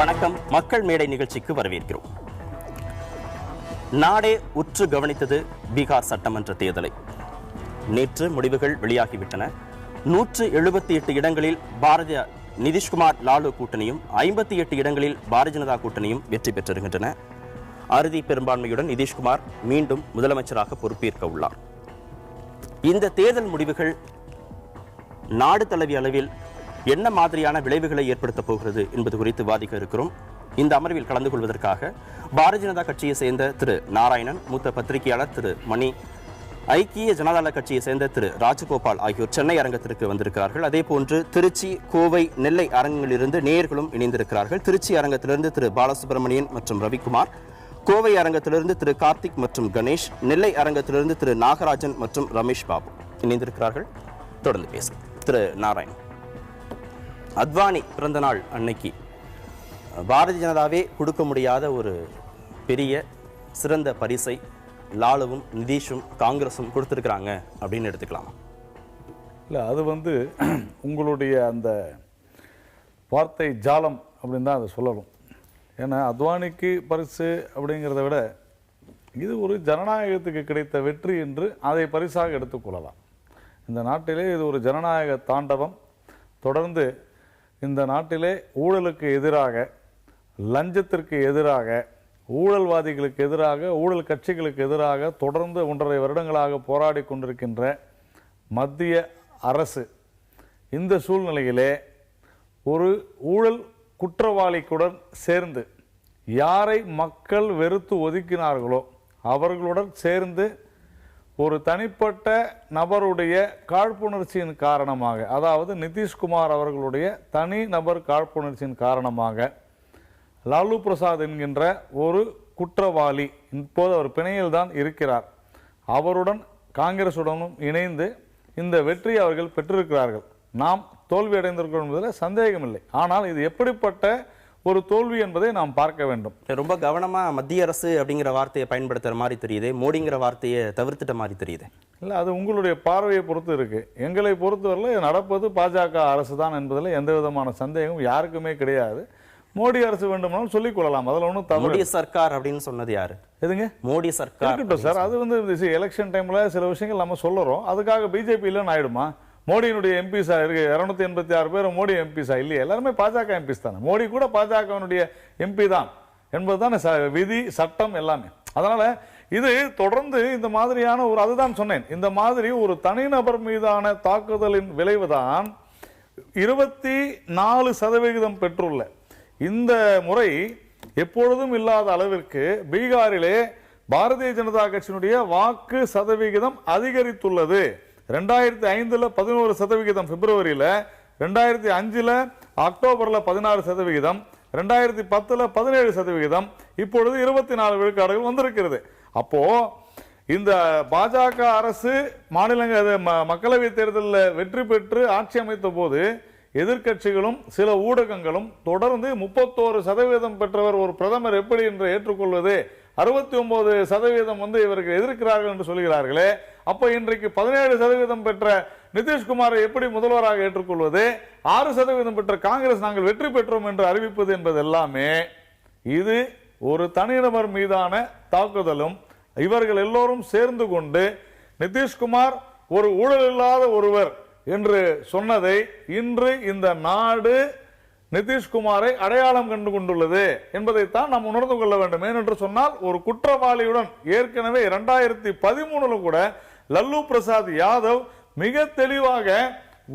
வணக்கம். மக்கள் மேடை நிகழ்ச்சிக்கு வரவேற்கிறோம். நாடே உற்று கவனித்தது பீகார் சட்டமன்ற தேர்தலை. நேற்று முடிவுகள் வெளியாகிவிட்டன. 178 இடங்களில் பாரதிய நிதிஷ்குமார் லாலு கூட்டணியும் 58 இடங்களில் பாரதிய ஜனதா கூட்டணியும் வெற்றி பெற்றிருக்கின்றன. அறுதி பெரும்பான்மையுடன் நிதிஷ்குமார் மீண்டும் முதலமைச்சராக பொறுப்பேற்க உள்ளார். இந்த தேர்தல் முடிவுகள் நாடு தழுவிய அளவில் என்ன மாதிரியான விளைவுகளை ஏற்படுத்தப் போகிறது என்பது குறித்து விவாதிக்க இருக்கிறோம். இந்த அமர்வில் கலந்து கொள்வதற்காக பாரதிய ஜனதா கட்சியை சேர்ந்த திரு நாராயணன், மூத்த பத்திரிகையாளர் திரு மணி, ஐக்கிய ஜனதாதள கட்சியை சேர்ந்த திரு ராஜகோபால் ஆகியோர் சென்னை அரங்கத்திற்கு வந்திருக்கிறார்கள். அதே போன்று திருச்சி, கோவை, நெல்லை அரங்கங்களிலிருந்து நேயர்களும் இணைந்திருக்கிறார்கள். திருச்சி அரங்கத்திலிருந்து திரு பாலசுப்ரமணியன் மற்றும் ரவிக்குமார், கோவை அரங்கத்திலிருந்து திரு கார்த்திக் மற்றும் கணேஷ், நெல்லை அரங்கத்திலிருந்து திரு நாகராஜன் மற்றும் ரமேஷ் பாபு இணைந்திருக்கிறார்கள். தொடர்ந்து பேசும் திரு நாராயணன். அத்வானி பிறந்த நாள் அன்னைக்கு பாரதிய ஜனதாவே கொடுக்க முடியாத ஒரு பெரிய சிறந்த பரிசை லாலுவும் நிதிஷும் காங்கிரஸும் கொடுத்துருக்குறாங்க அப்படின்னு எடுத்துக்கலாம். இல்லை, அது உங்களுடைய அந்த வார்த்தை ஜாலம் அப்படின்னு தான் அதை சொல்லணும். ஏன்னா அத்வானிக்கு பரிசு அப்படிங்கிறத விட இது ஒரு ஜனநாயகத்துக்கு கிடைத்த வெற்றி என்று அதை பரிசாக எடுத்துக்கொள்ளலாம். இந்த நாட்டிலே இது ஒரு ஜனநாயக தாண்டவம். தொடர்ந்து இந்த நாட்டிலே ஊழலுக்கு எதிராக, லஞ்சத்திற்கு எதிராக, ஊழல்வாதிகளுக்கு எதிராக, ஊழல் கட்சிகளுக்கு எதிராக தொடர்ந்து 1.5 வருடங்களாக போராடி கொண்டிருக்கின்ற மத்திய அரசு இந்த சூழ்நிலையிலே ஒரு ஊழல் குற்றவாளிக்குடன் சேர்ந்து யாரை மக்கள் வெறுத்து ஒதுக்கினார்களோ அவர்களுடன் சேர்ந்து ஒரு தனிப்பட்ட நபருடைய காழ்ப்புணர்ச்சியின் காரணமாக, அதாவது நிதிஷ்குமார் அவர்களுடைய தனி நபர் காழ்ப்புணர்ச்சியின் காரணமாக லாலு பிரசாத் என்கின்ற ஒரு குற்றவாளி இப்போது அவர் பிணையில் தான் இருக்கிறார். அவருடன் காங்கிரசுடனும் இணைந்து இந்த வெற்றி அவர்கள் பெற்றிருக்கிறார்கள். நாம் தோல்வி அடைந்திருக்கிறோம் என்பதில் சந்தேகமில்லை. ஆனால் இது எப்படிப்பட்ட ஒரு தோல்வி என்பதை நாம் பார்க்க வேண்டும். ரொம்ப கவனமா மத்திய அரசு அப்படிங்கிற வார்த்தையை பயன்படுத்துற மாதிரி தெரியுது, மோடிங்கிற வார்த்தையை தவிர்த்துட்ட மாதிரி தெரியுது. இல்லை, அது உங்களுடைய பார்வையை பொறுத்து இருக்கு. எங்களை பொறுத்தவரையில் நடப்பது பாஜக அரசு தான் என்பதில் எந்த விதமான சந்தேகமும் யாருக்குமே கிடையாது. மோடி அரசு வேண்டுமானாலும் சொல்லிக் கொள்ளலாம், அதில் ஒன்றும் தவறு. மோடி சர்க்கார் அப்படின்னு சொன்னது யாரு? எதுங்க மோடி சர்க்கார் இருக்கட்டும் சார். அது எலெக்ஷன் டைம்ல சில விஷயங்கள் நம்ம சொல்லுறோம். அதுக்காக பிஜேபி இல்லைன்னு ஆயிடுமா? மோடியினுடைய எம்பிஸா இருக்கு 286 பேர் மோடி எம்பிஸா இல்லையா? எல்லாருமே பாஜக எம்பிஸ் தானே. மோடி கூட பாஜகவினுடைய எம்பி தான் என்பதுதான் விதி, சட்டம் எல்லாமே. அதனால இது தொடர்ந்து இந்த மாதிரியான ஒரு, அதுதான் சொன்னேன், இந்த மாதிரி ஒரு தனிநபர் மீதான தாக்குதலின் விளைவுதான் 24% பெற்றுள்ள இந்த முறை எப்பொழுதும் இல்லாத அளவிற்கு பீகாரிலே பாரதிய ஜனதா கட்சியினுடைய வாக்கு சதவிகிதம் அதிகரித்துள்ளது. 2005 11% பிப்ரவரியில, 2005 அக்டோபர்ல 16%, 2010 17%, இப்பொழுது 24 விழுக்காடுகள் வந்திருக்கிறது. அப்போ இந்த பாஜக அரசு மக்களவை தேர்தலில் வெற்றி பெற்று ஆட்சி அமைத்த போது எதிர்கட்சிகளும் சில ஊடகங்களும் தொடர்ந்து 31% பெற்றவர் ஒரு பிரதமர் எப்படி என்று ஏற்றுக்கொள்வது, 69% இவருக்கு எதிர்க்கிறார்கள் என்று சொல்கிறார்களே, அப்ப இன்றைக்கு 17% பெற்ற நிதிஷ்குமாரை எப்படி முதல்வராக ஏற்றுக்கொள்வது, 6% பெற்ற காங்கிரஸ் நாங்கள் வெற்றி பெற்றோம் என்று அறிவிப்பது என்பது எல்லாமே இது ஒரு தனிநபர் மீதான தாக்குதலும். இவர்கள் எல்லோரும் சேர்ந்து கொண்டு நிதிஷ்குமார் ஒரு ஊழல் இல்லாத ஒருவர் என்று சொன்னதை இன்று இந்த நாடு நிதிஷ்குமாரை அடையாளம் கண்டு கொண்டுள்ளது என்பதைத்தான் நாம் உணர்ந்து கொள்ள வேண்டும். ஏனென்று சொன்னால் ஒரு குற்றவாளியுடன் ஏற்கனவே 2013 கூட லல்லு பிரசாத் யாதவ் மிக தெளிவாக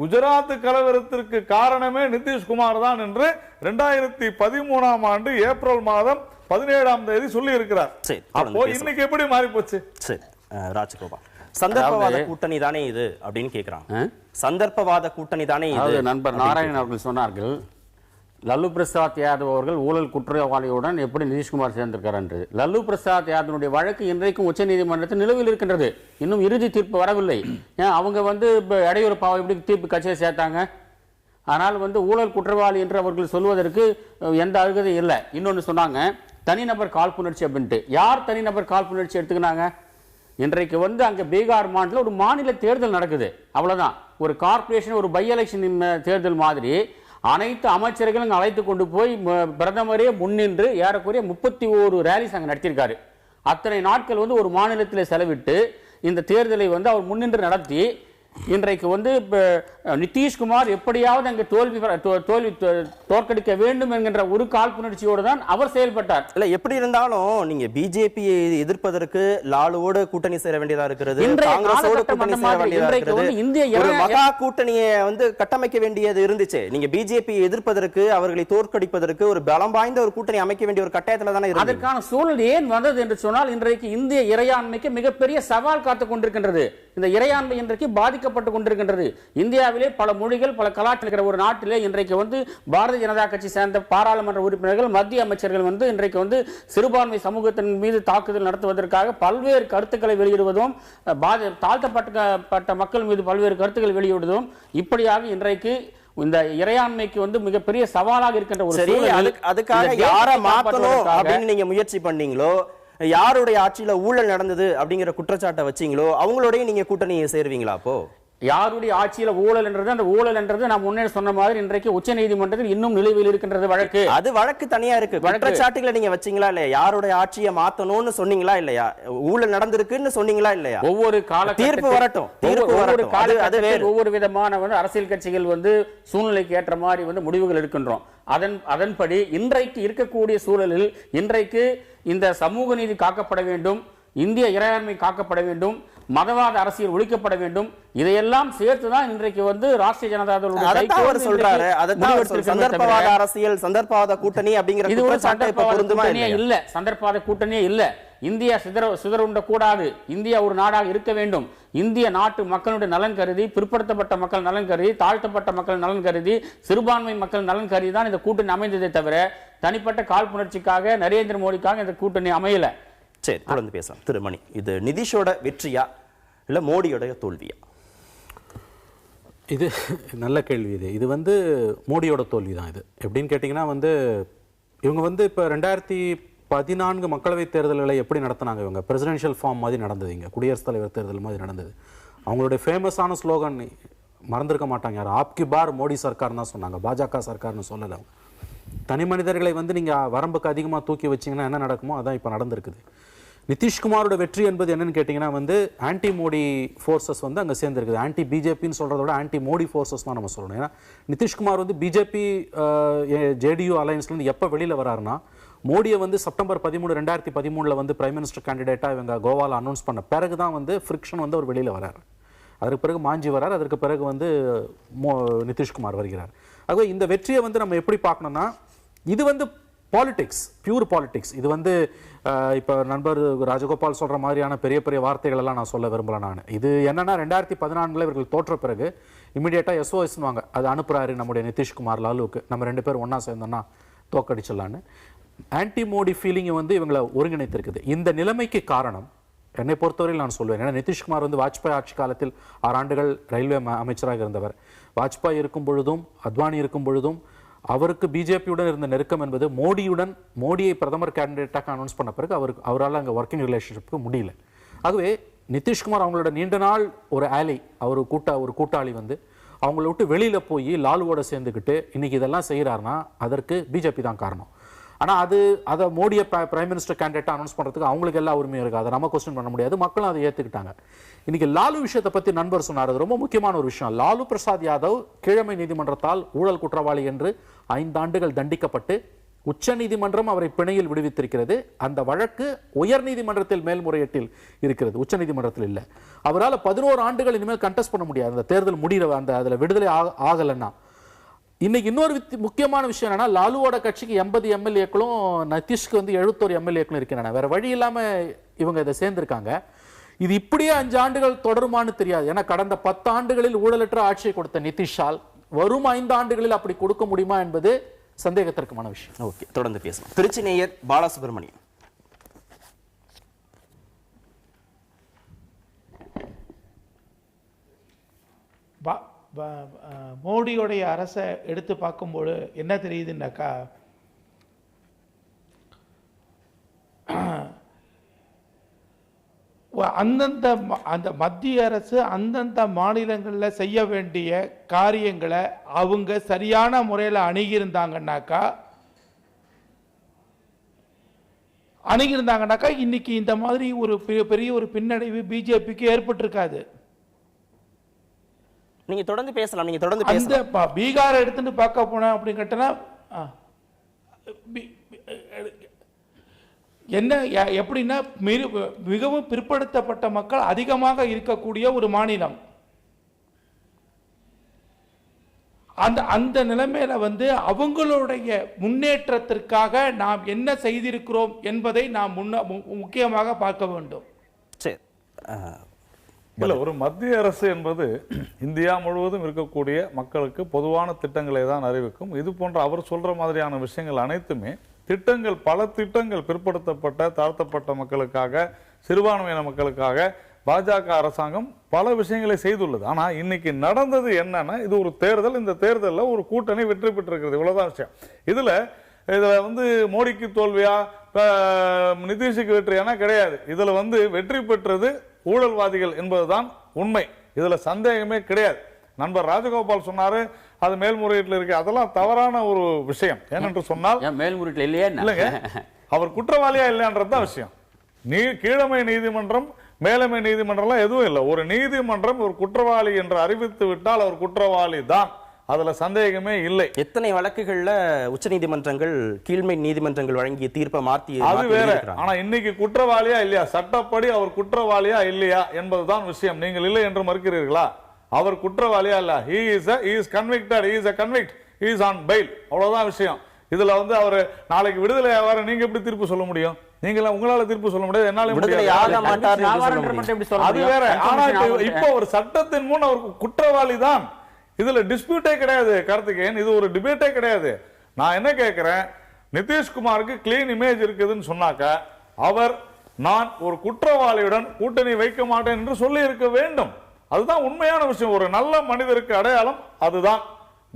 குஜராத் கலவரத்திற்கு காரணமே நிதிஷ்குமார் தான் என்று 2013 ஆண்டு ஏப்ரல் மாதம் 17ஆம் தேதி சொல்லி இருக்கிறார். அப்போ இன்னைக்கு எப்படி மாறி போச்சு? ராஜகோபால், சந்தர்ப்பவாத கூட்டணி தானே இது அப்படின்னு கேட்கிறாங்க. சந்தர்ப்பவாத கூட்டணி தானே இது? நண்பர் நாராயணன் அவர்கள் சொன்னார்கள், லல்லு பிரசாத் யாதவ் அவர்கள் ஊழல் குற்றவாளியுடன் எப்படி நிதிஷ்குமார் சேர்ந்திருக்கார் என்று. லல்லு பிரசாத் யாதவனுடைய வழக்கு இன்றைக்கும் உச்ச நீதிமன்றத்தில் நிலுவையில் இருக்கின்றது. இன்னும் இறுதி தீர்ப்பு வரவில்லை. ஏன் அவங்க இடையூறு பாவம் எப்படி தீர்ப்பு கட்சியை சேர்த்தாங்க? ஆனால் ஊழல் குற்றவாளி என்று அவர்கள் சொல்வதற்கு எந்த அருகதையும் இல்லை. இன்னொன்று சொன்னாங்க, தனிநபர் காழ்ப்புணர்ச்சி அப்படின்ட்டு. யார் தனிநபர் காழ்ப்புணர்ச்சி எடுத்துக்கினாங்க? இன்றைக்கு அங்கே பீகார் மாநிலத்தில் ஒரு மாநில தேர்தல் நடக்குது, அவ்வளவுதான். ஒரு கார்பரேஷன், ஒரு பை எலெக்ஷன் தேர்தல் மாதிரி அனைத்து அமைச்சர்களும் அழைத்து கொண்டு போய் பிரதமரே முன்னின்று ஏறக்குறைய 31 ரேலிஸ் அங்கே நடத்தியிருக்காரு. அத்தனை நாட்கள் வந்து ஒரு மாநிலத்தில் செலவிட்டு இந்த தேர்தலை வந்து அவர் முன்னின்று நடத்தி இன்றைக்கு வந்து நிதிஷ்குமார் எப்படியாவது அங்கே தோல்வி தோற்கடிக்க வேண்டும் என்கின்ற ஒரு காழ்ப்புணர்ச்சியோடு தான் அவர் செயல்பட்டார். இல்ல எப்படி இருந்தாலும் நீங்க பிஜேபியை எதிர்ப்பதற்கு லாலுவோட கூட்டணி சேர வேண்டியதா இருக்கிறது, காங்கிரஸோட கூட்டணி சேர வேண்டியதா இருக்கிறது, ஒரு மகா கூட்டணியை வந்து கட்டமைக்க வேண்டியது இருந்துச்சு. நீங்க பிஜேபியை எதிர்ப்பதற்கு, அவர்களை தோற்கடிப்பதற்கு ஒரு பலம் வாய்ந்த ஒரு கூட்டணி அமைக்க வேண்டிய ஒரு கட்டாயத்துல தானே இருக்கு. அதற்கான சூழல் ஏன் வந்தது என்று சொன்னால் இன்றைக்கு இந்திய இறையாண்மைக்கு மிகப்பெரிய சவால் காத்துக் கொண்டிருக்கின்றது. இந்த இறையாண்மை இன்றைக்கு பாதிக்கப்பட்டு கொண்டிருக்கின்றது. இந்தியாவிலே பல மொழிகள், பல கலாச்சாரம் இருக்கிற ஒரு நாட்டிலே இன்றைக்கு வந்து பாரதிய ஜனதா கட்சி சேர்ந்த பாராளுமன்ற உறுப்பினர்கள், மத்திய அமைச்சர்கள் வந்து இன்றைக்கு வந்து சிறுபான்மை சமூகத்தின் மீது தாக்குதல் நடத்துவதற்காக பல்வேறு கருத்துக்களை வெளியிடுவதும், தாழ்த்தப்பட்ட மக்கள் மீது பல்வேறு கருத்துக்களை வெளியிடுவதும், இப்படியாக இன்றைக்கு இந்த இறையாண்மைக்கு வந்து மிகப்பெரிய சவாலாக இருக்கின்ற ஒரு சூழல். அதுக்காக யாரை மாற்றணும் அப்படின்னு நீங்க முயற்சி பண்ணீங்களோ, யாருடைய ஆட்சியில ஊழல் நடந்தது அப்படிங்கிற குற்றச்சாட்டை வச்சீங்களோ அவங்களோடய நீங்க கூட்டணி சேருவீங்களா? அப்போ யாருடைய ஆட்சியில ஊழல் என்றது, அந்த ஊழல் என்றது நான் முன்னே சொன்ன மாதிரி இன்றைக்கு உச்ச நீதிமன்றத்தில் இன்னும் நிலுவையில் இருக்கின்றது வழக்கு. அது வழக்கு தனியா இருக்கு. குற்றச்சாட்டுகளை நீங்க வச்சீங்களா இல்லையா? யாருடைய ஆட்சியை மாத்தணும்னு சொன்னீங்களா இல்லையா? ஊழல் நடந்திருக்குன்னு சொன்னீங்களா இல்லையா? ஒவ்வொரு கால தீர்ப்பு வரட்டும், ஒவ்வொரு விதமான வந்து அரசியல் கட்சிகள் வந்து சூழ்நிலைக்கு ஏற்ற மாதிரி வந்து முடிவுகள் எடுக்கின்றோம். அதன்படி இன்றைக்கு இருக்கக்கூடிய சூழலில் இன்றைக்கு இந்த சமூக நீதி காக்கப்பட வேண்டும், இந்திய இறையாண்மை காக்கப்பட வேண்டும், மதவாத அரசியல் ஒழிக்கப்பட வேண்டும். இதையெல்லாம் சேர்த்துதான் இன்றைக்கு வந்து ராஷ்டிரிய ஜனதா தளம் சொல்றாரு. சந்தர்ப்பவாத அரசியல், சந்தர்ப்பவாத கூட்டணி அப்படிங்கிற இது ஒரு சந்தர்ப்பவாத கூட்டணியே இல்ல. இந்தியா சிதறுண்ட கூடாது, இந்தியா ஒரு நாடாக இருக்க வேண்டும். இந்திய நாட்டு மக்களுடைய நலன் கருதி, பிற்படுத்தப்பட்ட மக்கள் நலன் கருதி, தாழ்த்தப்பட்ட மக்கள் நலன் கருதி, சிறுபான்மை மக்கள் நலன் கருதி தான் இந்த கூட்டணி அமைந்ததை தவிர தனிப்பட்ட காழ்ப்புணர்ச்சிக்காக, நரேந்திர மோடிக்காக இந்த கூட்டணி அமையல. சரி, தொடர்ந்து பேசலாம். திருமணி, இது நிதிஷோட வெற்றியா இல்ல மோடியோட தோல்வியா? இது நல்ல கேள்வி. இது வந்து மோடியோட தோல்வி தான். இது எப்படின்னு கேட்டிங்கன்னா வந்து இவங்க வந்து இப்போ 2014 மக்களவைத் தேர்தல்களை எப்படி நடத்தினாங்க? இவங்க பிரசிடென்ஷியல் ஃபார்ம் மாதிரி நடந்தது, இங்கே குடியரசுத் தலைவர் தேர்தல் மாதிரி நடந்தது. அவங்களுடைய ஃபேமஸான ஸ்லோகன் மறந்துருக்க மாட்டாங்க யார், ஆப்கி பார் மோடி சர்க்கார் தான் சொன்னாங்க, பாஜக சர்க்கார்னு சொல்லலை. அவங்க தனி மனிதர்களை வந்து நீங்கள் வரம்புக்கு அதிகமாக தூக்கி வச்சிங்கன்னா என்ன நடக்குமோ அதான் இப்போ நடந்திருக்குது. நிதிஷ்குமாரோட வெற்றி என்பது என்னன்னு கேட்டிங்கன்னா வந்து ஆன்டி மோடி ஃபோர்ஸஸ் வந்து அங்கே சேர்ந்துருக்குது. ஆன்டி பிஜேபின்னு சொல்கிறத விட ஆன்டி மோடி ஃபோர்ஸஸ் தான் நம்ம சொல்லணும். ஏன்னா நிதிஷ்குமார் வந்து பிஜேபி ஜேடியு அலையன்ஸ்லேருந்து எப்போ வெளியில் வராருன்னா, மோடியை வந்து செப்டம்பர் 13, 2013 வந்து பிரைம் மினிஸ்டர் கேண்டிடேட்டாக இவங்க கோவாவில் அனௌன்ஸ் பண்ண பிறகு தான் வந்து ஃப்ரிக்ஷன் வந்து அவர் வெளியில் வரார். அதற்கு பிறகு மாஞ்சி வரார், அதற்கு பிறகு வந்து நிதிஷ்குமார் வருகிறார். ஆகவே இந்த வெற்றியை வந்து நம்ம எப்படி பார்க்கணும்னா, இது வந்து பாலிடிக்ஸ், பியூர் பாலிடிக்ஸ். இது வந்து இப்போ நண்பர் ராஜகோபால் சொல்கிற மாதிரியான பெரிய பெரிய வார்த்தைகள் எல்லாம் நான் சொல்ல விரும்பல. நான் இது என்னன்னா 2014 இவர்கள் தோற்ற பிறகு இமீடியட்டாக SOSவாங்க அது அனுப்புகிறாரு நம்முடைய நிதிஷ்குமார் லாலுவுக்கு, நம்ம 2 பேரும் ஒன்றா சேர்ந்தோன்னா தோக்கடிச்சிடலான்னு. ஆன்டி மோடி ஃபீலிங்கை வந்து இவங்களை ஒருங்கிணைத்திருக்குது. இந்த நிலைமைக்கு காரணம் என்னை பொறுத்தவரையில் நான் சொல்வேன். ஏன்னா நிதிஷ்குமார் வந்து வாஜ்பாய் ஆட்சி காலத்தில் 6 ஆண்டுகள் ரயில்வே அமைச்சராக இருந்தவர். வாஜ்பாய் இருக்கும் பொழுதும் அத்வானி இருக்கும் பொழுதும் அவருக்கு பிஜேபியுடன் இருந்த நெருக்கம் என்பது மோடியை பிரதமர் கேண்டிடேட்டாக அனௌன்ஸ் பண்ண பிறகு அவரால் அங்கே ஒர்க்கிங் ரிலேஷன்ஷிப்புக்கு முடியல. ஆகவே நிதிஷ்குமார் அவங்களோட நீண்ட நாள் ஒரு ஆலி, ஒரு கூட்டாளி வந்து அவங்கள விட்டு வெளியில் போய் லாலுவோட சேர்ந்துக்கிட்டு இன்னைக்கு இதெல்லாம் செய்கிறாருன்னா அதற்கு பிஜேபி தான் காரணம். ஆனால் அதை மோடியை பிரைம் மினிஸ்டர் கேண்டிடேட்டாக அனௌன்ஸ் பண்ணுறதுக்கு அவங்களுக்கு எல்லா உரிமையும் இருக்குது. அதை நம்ம கொஸ்டின் பண்ண முடியாது, மக்களும் அதை ஏற்றுக்கிட்டாங்க. இன்னைக்கு லாலு விஷயத்தை பற்றி நண்பர் சொன்னார், அது ரொம்ப முக்கியமான ஒரு விஷயம். லாலு பிரசாத் யாதவ் கீழமை நீதிமன்றத்தால் ஊழல் குற்றவாளி என்று 5 ஆண்டுகள் தண்டிக்கப்பட்டு உச்ச நீதிமன்றம் அவரை பிணையில் விடுவித்திருக்கிறது. அந்த வழக்கு உயர் நீதிமன்றத்தில் மேல்முறையீட்டில் இருக்கிறது, உச்ச நீதிமன்றத்தில் இல்லை. அவரால் 11 ஆண்டுகள் இனிமேல் கண்டெஸ்ட் பண்ண முடியாது. அந்த தேர்தல் முடிகிற அதில் விடுதலை ஆகலைன்னா. இன்னைக்கு இன்னொரு முக்கியமான விஷயம் என்னன்னா, லாலுவோட கட்சிக்கு 80 எம்எல்ஏக்களும் நிதிஷ்க்கு வந்து 71 எம்எல்ஏக்களும் இருக்கின்றன. வேற வழி இல்லாம இவங்க இதை சேர்ந்திருக்காங்க. இது இப்படியே 5 ஆண்டுகள் தொடருமான்னு தெரியாது. ஏன்னா கடந்த 10 ஆண்டுகளில் ஊழலற்ற ஆட்சியை கொடுத்த நிதிஷால் வரும் 5 ஆண்டுகளில் அப்படி கொடுக்க முடியுமா என்பது சந்தேகத்திற்குமான விஷயம். ஓகே, தொடர்ந்து பேசலாம். திருச்சி நேயர் பாலசுப்ரமணியம். மோடியோடைய அரசை எடுத்து பார்க்கும்போது என்ன தெரியுதுன்னாக்கா, அந்த மத்திய அரசு அந்தந்த மாநிலங்களில் செய்ய வேண்டிய காரியங்களை அவங்க சரியான முறையில் அணுகியிருந்தாங்கன்னாக்கா இன்னைக்கு இந்த மாதிரி ஒரு பெரிய ஒரு பின்னடைவு பிஜேபிக்கு ஏற்பட்டிருக்காது. நீங்க தொடர்ந்து பேசலாம். நீங்க தொடர்ந்து அந்த பீகாரை எடுத்துட்டு பார்க்க போனோம் அப்படின்னு கேட்டா என்ன எப்படின்னா மிகவும் பிற்படுத்தப்பட்ட மக்கள் அதிகமாக இருக்கக்கூடிய ஒரு மாநிலம். அந்த நிலைமையில அவங்களுடைய முன்னேற்றத்திற்காக நாம் என்ன செய்திருக்கிறோம் என்பதை நாம் முக்கியமாக பார்க்க வேண்டும். சரி, இல்லை, ஒரு மத்திய அரசு என்பது இந்தியா முழுவதும் இருக்கக்கூடிய மக்களுக்கு பொதுவான திட்டங்களை தான் அறிவிக்கும். இது போன்ற அவர் சொல்ற மாதிரியான விஷயங்கள் அனைத்துமே திட்டங்கள், பல திட்டங்கள் பிற்படுத்தப்பட்ட தாழ்த்தப்பட்ட மக்களுக்காக, சிறுபான்மையின மக்களுக்காக பாஜக அரசாங்கம் பல விஷயங்களை செய்துள்ளது. ஆனா இன்னைக்கு நடந்தது என்னன்னா, இது ஒரு தேர்தல். இந்த தேர்தலில் ஒரு கூட்டணி வெற்றி பெற்றிருக்கிறது, இவ்வளவுதான் விஷயம். இதுல மோடிக்கு தோல்வியா நிதிஷுக்கு வெற்றியானா கிடையாது. இதுல வெற்றி பெற்றது ஊழல்வாதிகள் என்பதுதான் உண்மை. இதுல சந்தேகமே கிடையாது. நண்பர் ராஜகோபால் சொன்னாரு அது மேல்முறையீட்டில் இருக்கு, அதெல்லாம் தவறான ஒரு விஷயம். ஏனென்று சொன்னால் மேல்முறையீட்டில் இல்லையா இல்லைங்க, அவர் குற்றவாளியா இல்லையான்றதுதான் விஷயம். கீழமை நீதிமன்றம் மேலமை நீதிமன்றம்லாம் எதுவும் இல்லை. ஒரு நீதிமன்றம் ஒரு குற்றவாளி என்று அறிவித்து விட்டால் அவர் குற்றவாளி தான், அதுல சந்தேகமே இல்லை. எத்தனை வழக்குகள்ல உச்ச நீதிமன்றங்கள் கீழ்மை நீதிமன்றங்கள் வழங்கிய தீர்ப்பை மாற்றி அது வேற. ஆனா இன்னைக்கு குற்றவாளியா இல்லையா, சட்டப்படி அவர் குற்றவாளியா இல்லையா என்பதுதான் விஷயம். நீங்கள் இல்லை என்று மறுக்கிறீர்களா? அவர் குற்றவாளியா இல்ல, he is convicted, he is a convict, he is on bail, அவ்வளவுதான் விஷயம். இதுல அவர் நாளைக்கு விடுதலை ஆவார நீங்க எப்படி தீர்ப்பு சொல்ல முடியும்? நீங்க உங்களால தீர்ப்பு சொல்ல முடியாது, என்னால முடியாது. அது வேற. ஆனா இப்போ ஒரு சட்டத்தின் முன் அவர் குற்றவாளி தான், இதுல டிஸ்பியூட்டே கிடையாது கார்த்திகேயன், இது ஒரு டிபேட்டே கிடையாது. நான் என்ன கேட்கிறேன், நிதிஷ்குமாருக்கு கிளீன் இமேஜ் இருக்குதுன்னு சொன்னாக்க அவர் நான் ஒரு குற்றவாளியுடன் கூட்டணி வைக்க மாட்டேன் என்று சொல்லி இருக்க வேண்டும். அதுதான் உண்மையான விஷயம். ஒரு நல்ல மனிதருக்கு அடையாளம் அதுதான்.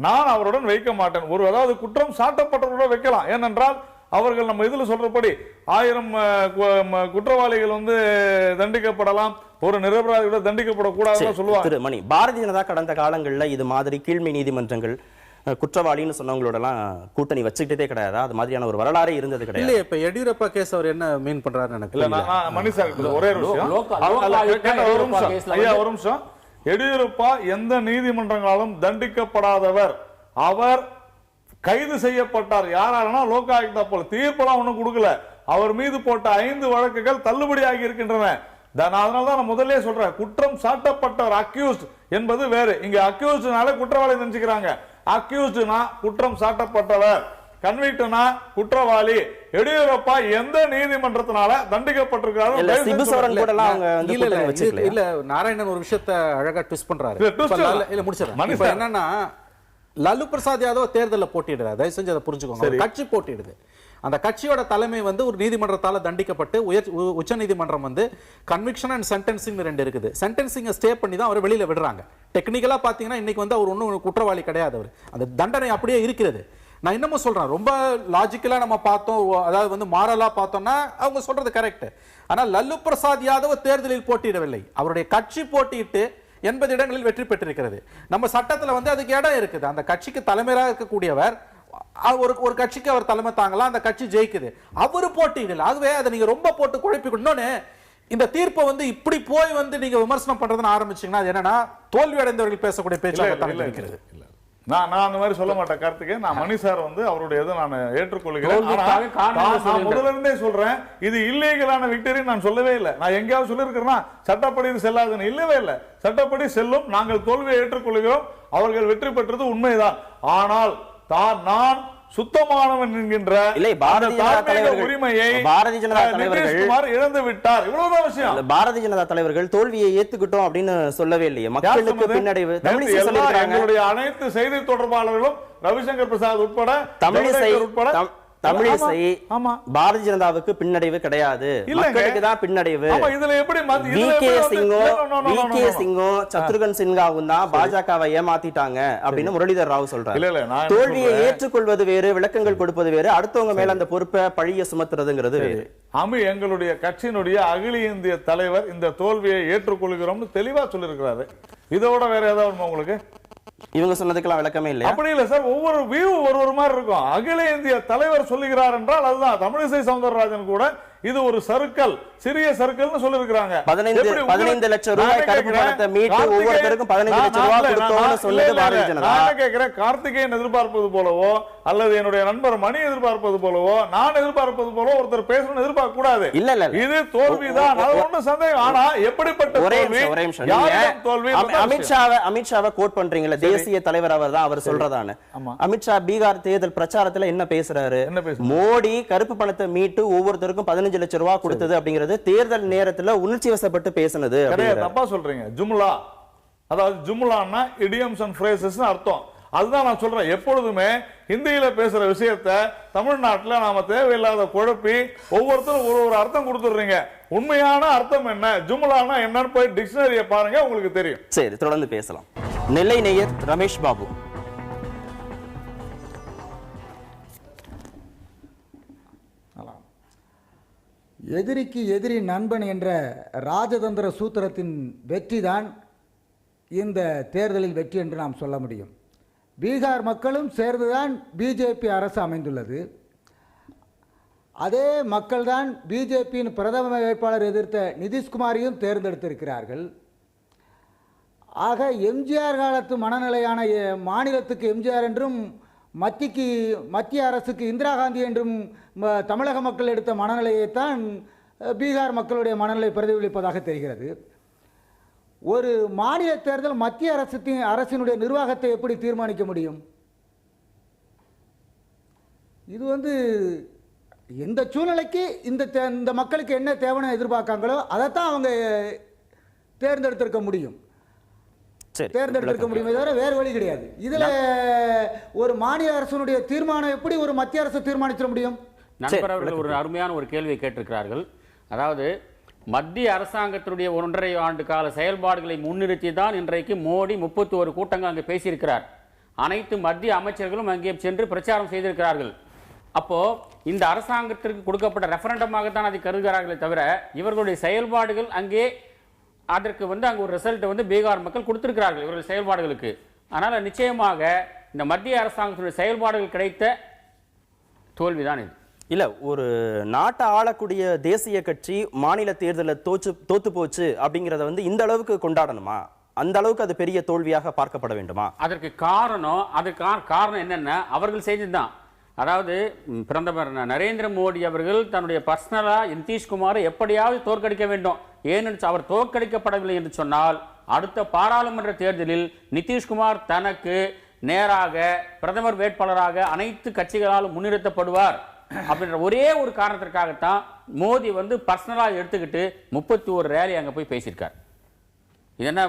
நான் அவருடன் வைக்க மாட்டேன். அதாவது குற்றம் சாட்டப்பட்டவர்களுடன் வைக்கலாம். ஏனென்றால் அவர்கள் நம்ம இதுல சொல்றபடி 1000 குற்றவாளிகள் தண்டிக்கப்படலாம், ஒரு நிரபராதியோட தண்டிக்கப்படக்கூடாதுன்னு சொல்லுவாங்க. மணி, பாரதிய ஜனதா கடந்த காலங்களில் இது மாதிரி கீழ்மை நீதிமன்றங்கள் குற்றவாளின்னு சொன்னவங்களோட எல்லாம் கூட்டணி வச்சுக்கிட்டே கிடையாது, அது மாதிரியான ஒரு வரலாறே இருந்தது கிடையாது. இல்ல, இப்ப எடியூரப்பா கேஸ் அவர் என்ன மீன் பண்றாரு எனக்கு ஒரே ஒரு நிமிஷம். எடியூரப்பா எந்த நீதிமன்றங்களாலும் தண்டிக்கப்படாதவர். அவர் கைது செய்யப்பட்டார். யாராலனா லோகாயுக்தா போல தீர்ப்பெல்லாம் ஒண்ணும் கொடுக்கல. அவர் மீது போட்ட 5 வழக்குகள் தள்ளுபடி ஆகி இருக்கின்றன. அதனாலதான் நான் முதல்ல சொல்றேன், குற்றம் சாட்டப்பட்டவர் அக்யூஸ்ட் என்பது வேறு. இங்க அக்யூஸ்ட்னால குற்றவாளி நினைச்சுக்கிறாங்க. அக்யூஸ்ட்னா குற்றம் சாட்டப்பட்டவர், கன்விக்ட்னா குற்றவாளி. எடியூரப்பா எந்த நீதிமன்றத்தினால தண்டிக்கப்பட்டிருக்காரு? இல்ல, நாராயணன் ஒரு விஷயத்தை அழகா ட்விஸ்ட் பண்றாரு. இல்ல முடிச்சிடறேன். என்னன்னா, லாலு பிரசாத் யாதவ் தேர்தலில் போட்டியிடுறாரு, தயவு செஞ்சு அதை புரிஞ்சுக்கோங்க. கட்சி போட்டியிடுது, அந்த கட்சியோட தலைமை ஒரு நீதிமன்றத்தால தண்டிக்கப்பட்டு உச்ச நீதிமன்றம் கன்விக்ஷன் அண்ட் சென்டென்சிங் 2 இருக்குது. சென்டென்சிங்கை ஸ்டே பண்ணி தான் அவர் வெளியில விடுறாங்க. டெக்னிக்கலா பாத்தீங்கன்னா இன்னைக்கு அவர் ஒன்றும் குற்றவாளி கிடையாது. அவர் அந்த தண்டனை அப்படியே இருக்கிறது. நான் இன்னமும் சொல்றேன், ரொம்ப லாஜிக்கலா நம்ம பார்த்தோம், அதாவது மாரலா பார்த்தோம்னா அவங்க சொல்றது கரெக்ட். ஆனா லல்லு பிரசாத் யாதவ் தேர்தலில் போட்டியிடவில்லை, அவருடைய கட்சி போட்டியிட்டு 80 இடங்களில் வெற்றி பெற்றிருக்கிறது. நம்ம சட்டத்துல அதுக்கு இடம் இருக்குது. அந்த கட்சிக்கு தலைமையாக இருக்கக்கூடியவர் ஒரு கட்சிக்கு அவர் தலைமை தாங்கலாம், அந்த கட்சி ஜெயிக்குது, அவரு போட்டியிடல. ஆகவே அதை நீங்க ரொம்ப போட்டு குழப்பிக்கணும்னு இந்த தீர்ப்பை இப்படி போய் நீங்க விமர்சனம் பண்றதுன்னு ஆரம்பிச்சீங்கன்னா அது என்னன்னா தோல்வி அடைந்தவர்கள் பேசக்கூடிய பேச்சாக இருக்கிறது. நான் அந்த மாதிரி சொல்ல மாட்டேன் கார்த்திகேயன். நான் மணி சார் அவருடைய நான் ஏற்றுக்கொள்கிறேன். நான் முதல்ல இருந்தே சொல்றேன், இது இல்லீகலான விக்டரி நான் சொல்லவே இல்லை. நான் எங்கேயாவது சொல்லியிருக்கிறேன்னா சட்டப்படி இது செல்லாதுன்னு இல்லவே இல்லை. சட்டப்படி செல்லும். நாங்கள் தோல்வியை ஏற்றுக்கொள்கிறோம். அவர்கள் வெற்றி பெற்றது உண்மைதான். ஆனால் நான் சுத்தமானவன் என்கின்ற உரிமையை பாரதிய ஜனதா தலைவர்கள் இழந்து விட்டார். இவ்வளவுதான் விஷயம். பாரதிய ஜனதா தலைவர்கள் தோல்வியை ஏத்துக்கிட்டோம் அப்படின்னு சொல்லவே இல்லையே. மக்களுக்கு பின்னடைவு. எங்களுடைய அனைத்து செய்தி தொடர்பாளர்களும் ரவிசங்கர் பிரசாத் உட்பட தமிழிசை உட்பட தமிழிசை ஆமா. பாரதிய ஜனதாவுக்கு பின்னடைவு கிடையாது, மக்களுக்கு தான் பின்னடைவு. இதுல எப்படி வி.கே. சிங்கும் சத்ருகன் சின்ஹாவும் தான் பாஜகவை ஏமாத்திட்டாங்க அப்படின்னு முரளிதர் ராவ் சொல்றாரு. தோல்வியை ஏற்றுக்கொள்வது வேறு, விளக்கங்கள் கொடுப்பது வேறு, அடுத்தவங்க மேல அந்த பொறுப்பை பழிய சுமத்துறதுங்கிறது வேறு. எங்களுடைய கட்சியினுடைய அகில இந்திய தலைவர் இந்த தோல்வியை ஏற்றுக்கொள்கிறோம்னு தெளிவா சொல்லியிருக்கிறாரு. இதோட வேற ஏதாவது உங்களுக்கு? இவங்க சொன்னதுக்கெல்லாம் விளக்கமே இல்லை. அப்படி இல்ல சார், ஒவ்வொரு வியூ ஒரு மாதிரி இருக்கும். அகில இந்திய தலைவர் சொல்லுகிறார் என்றால் அதுதான். தமிழிசை சவுந்தரராஜன் கூட இது ஒரு சர்க்கிள், சிறிய சர்க்கிள்னு சொல்லிருக்காங்க. 15 லட்சம் ரூபாய் கருப்பு பணத்தை மீட்டு ஒவ்வொருத்தருக்கும் 15 லட்சம் ரூபாய் கொடுத்தோம்னு சொன்னது பாரதிய ஜனதா. நான் கேக்குறேன், கார்த்திகேயன் எதிர்பார்ப்பது போலவோ அல்லது என்னுடைய நண்பர் மணி எதிர்பார்ப்பது போலவோ நான் எதிர்பார்ப்பது போலவோ ஒருத்தர் பேசணும்னு எதிர்பார்க்க கூடாது. இல்ல இல்ல, இது தோல்விதான், அது ஒண்ணும் சந்தேகம். ஆனா எப்படிப்பட்ட தோல்வி? அமித்ஷாவை கோட் பண்றீங்களா, தேசிய தலைவர் அவர் தான், அவர் சொல்றதானு. அமித்ஷா பீகார் தேர்தல் பிரச்சாரத்துல என்ன பேசுறாரு? மோடி கருப்பு பணத்தை மீட்டு ஒவ்வொருத்தருக்கும் 15 லட்சம் ரூபாய் கொடுத்தது அப்படிங்கிறது தேர்தல் நேரத்துல உணர்ச்சி வசப்பட்டு பேசினது. தப்பா சொல்றீங்க. ஜும்லா, அதாவது ஜும்லான்னா இடியம்ஸ் அண்ட் ஃப்ரேசஸ் அர்த்தம். அதுதான் நான் சொல்றேன். எப்பொழுதுமே ஹிந்தியில பேசுற விஷயத்த தமிழ்நாட்டுல நாம தேவையில்லாத குழப்பி ஒவ்வொருத்தரும் ஒரு அர்த்தம் கொடுத்துடுறீங்க. உண்மையான அர்த்தம் என்ன, ஜும்லானா என்னன்னு போய் டிக்ஷனரியை பாருங்க, உங்களுக்கு தெரியும். சரி, தொடர்ந்து பேசலாம். நெல்லை நேயர் ரமேஷ் பாபு. எதிரிக்கு எதிரி நண்பன் என்ற ராஜதந்திர சூத்திரத்தின் வெற்றிதான் இந்த தேர்தலில் வெற்றி என்று நாம் சொல்ல முடியும். பீகார் மக்களும் சேர்ந்துதான் பிஜேபி அரசு அமைந்துள்ளது. அதே மக்கள்தான் பிஜேபியின் பிரதம வேட்பாளர் எதிர்த்த நிதிஷ்குமாரையும் தேர்ந்தெடுத்திருக்கிறார்கள். ஆக எம்ஜிஆர் காலத்து மனநிலையான மாநிலத்துக்கு எம்ஜிஆர் என்றும் மத்திய அரசுக்கு இந்திரா காந்தி என்றும் தமிழக மக்கள் எடுத்த மனநிலையைத்தான் பீகார் மக்களுடைய மனநிலை பிரதிபலிப்பதாக தெரிகிறது. ஒரு மாநில தேர்தல் மத்திய அரசினுடைய நிர்வாகத்தை எப்படி தீர்மானிக்க முடியும்? இது இந்த சூழ்நிலைக்கு இந்த மக்களுக்கு என்ன தேவைன்னு எதிர்பார்க்காங்களோ அதைத்தான் அவங்க தேர்ந்தெடுத்திருக்க முடியும். தேர்ந்தெடுத்திருக்க முடியுமே தவிர வேறு வழி கிடையாது. இதுல ஒரு மாநில அரசுடைய தீர்மானம் எப்படி ஒரு மத்திய அரசு தீர்மானிக்க முடியும்? நண்பர் அவர்கள் ஒரு அருமையான ஒரு கேள்வியை கேட்டிருக்கிறார்கள். அதாவது மத்திய அரசாங்கத்தினுடைய 1.5 ஆண்டு கால செயல்பாடுகளை முன்னிறுத்தி தான் இன்றைக்கு மோடி 31 கூட்டங்கள் அங்கே பேசியிருக்கிறார். அனைத்து மத்திய அமைச்சர்களும் அங்கே சென்று பிரச்சாரம் செய்திருக்கிறார்கள். அப்போ இந்த அரசாங்கத்திற்கு கொடுக்கப்பட்ட ரெஃபரண்டமாகத்தான் அதை கருதுகிறார்களே தவிர இவர்களுடைய செயல்பாடுகள் அங்கே அதற்கு அங்கே ஒரு ரிசல்ட் பீகார் மக்கள் கொடுத்திருக்கிறார்கள் இவர்கள் செயல்பாடுகளுக்கு. அதனால நிச்சயமாக இந்த மத்திய அரசாங்கத்தினுடைய செயல்பாடுகள் கிடைத்த தோல்விதான் இது. இல்ல, ஒரு நாட்டை ஆளக்கூடிய தேசிய கட்சி மாநில தேர்தலில் தோத்து போச்சு அப்படிங்கறத இந்த அளவுக்கு கொண்டாடணுமா? அந்த அளவுக்கு அது பெரிய தோல்வியாக பார்க்கப்பட வேண்டுமா? அதற்கு காரணம் என்னன்னா அவர்கள் செய்ததுதான். அதாவது பிரதமர் நரேந்திர மோடி அவர்கள் தன்னுடைய பர்சனலா நிதிஷ்குமாரை எப்படியாவது தோற்கடிக்க வேண்டும். ஏனென்று அவர் தோற்கடிக்கப்படவில்லை என்று சொன்னால் அடுத்த பாராளுமன்ற தேர்தலில் நிதிஷ்குமார் தனக்கு நேராக பிரதமர் வேட்பாளராக அனைத்து கட்சிகளாலும் முன்னிறுத்தப்படுவார் அப்படின்ற ஒரே ஒரு காரணத்திற்காகத்தான் மோடி பர்சனலா எடுத்துக்கிட்டு 31 ரேலி அங்க போய் பேசியிருக்கார். இது என்ன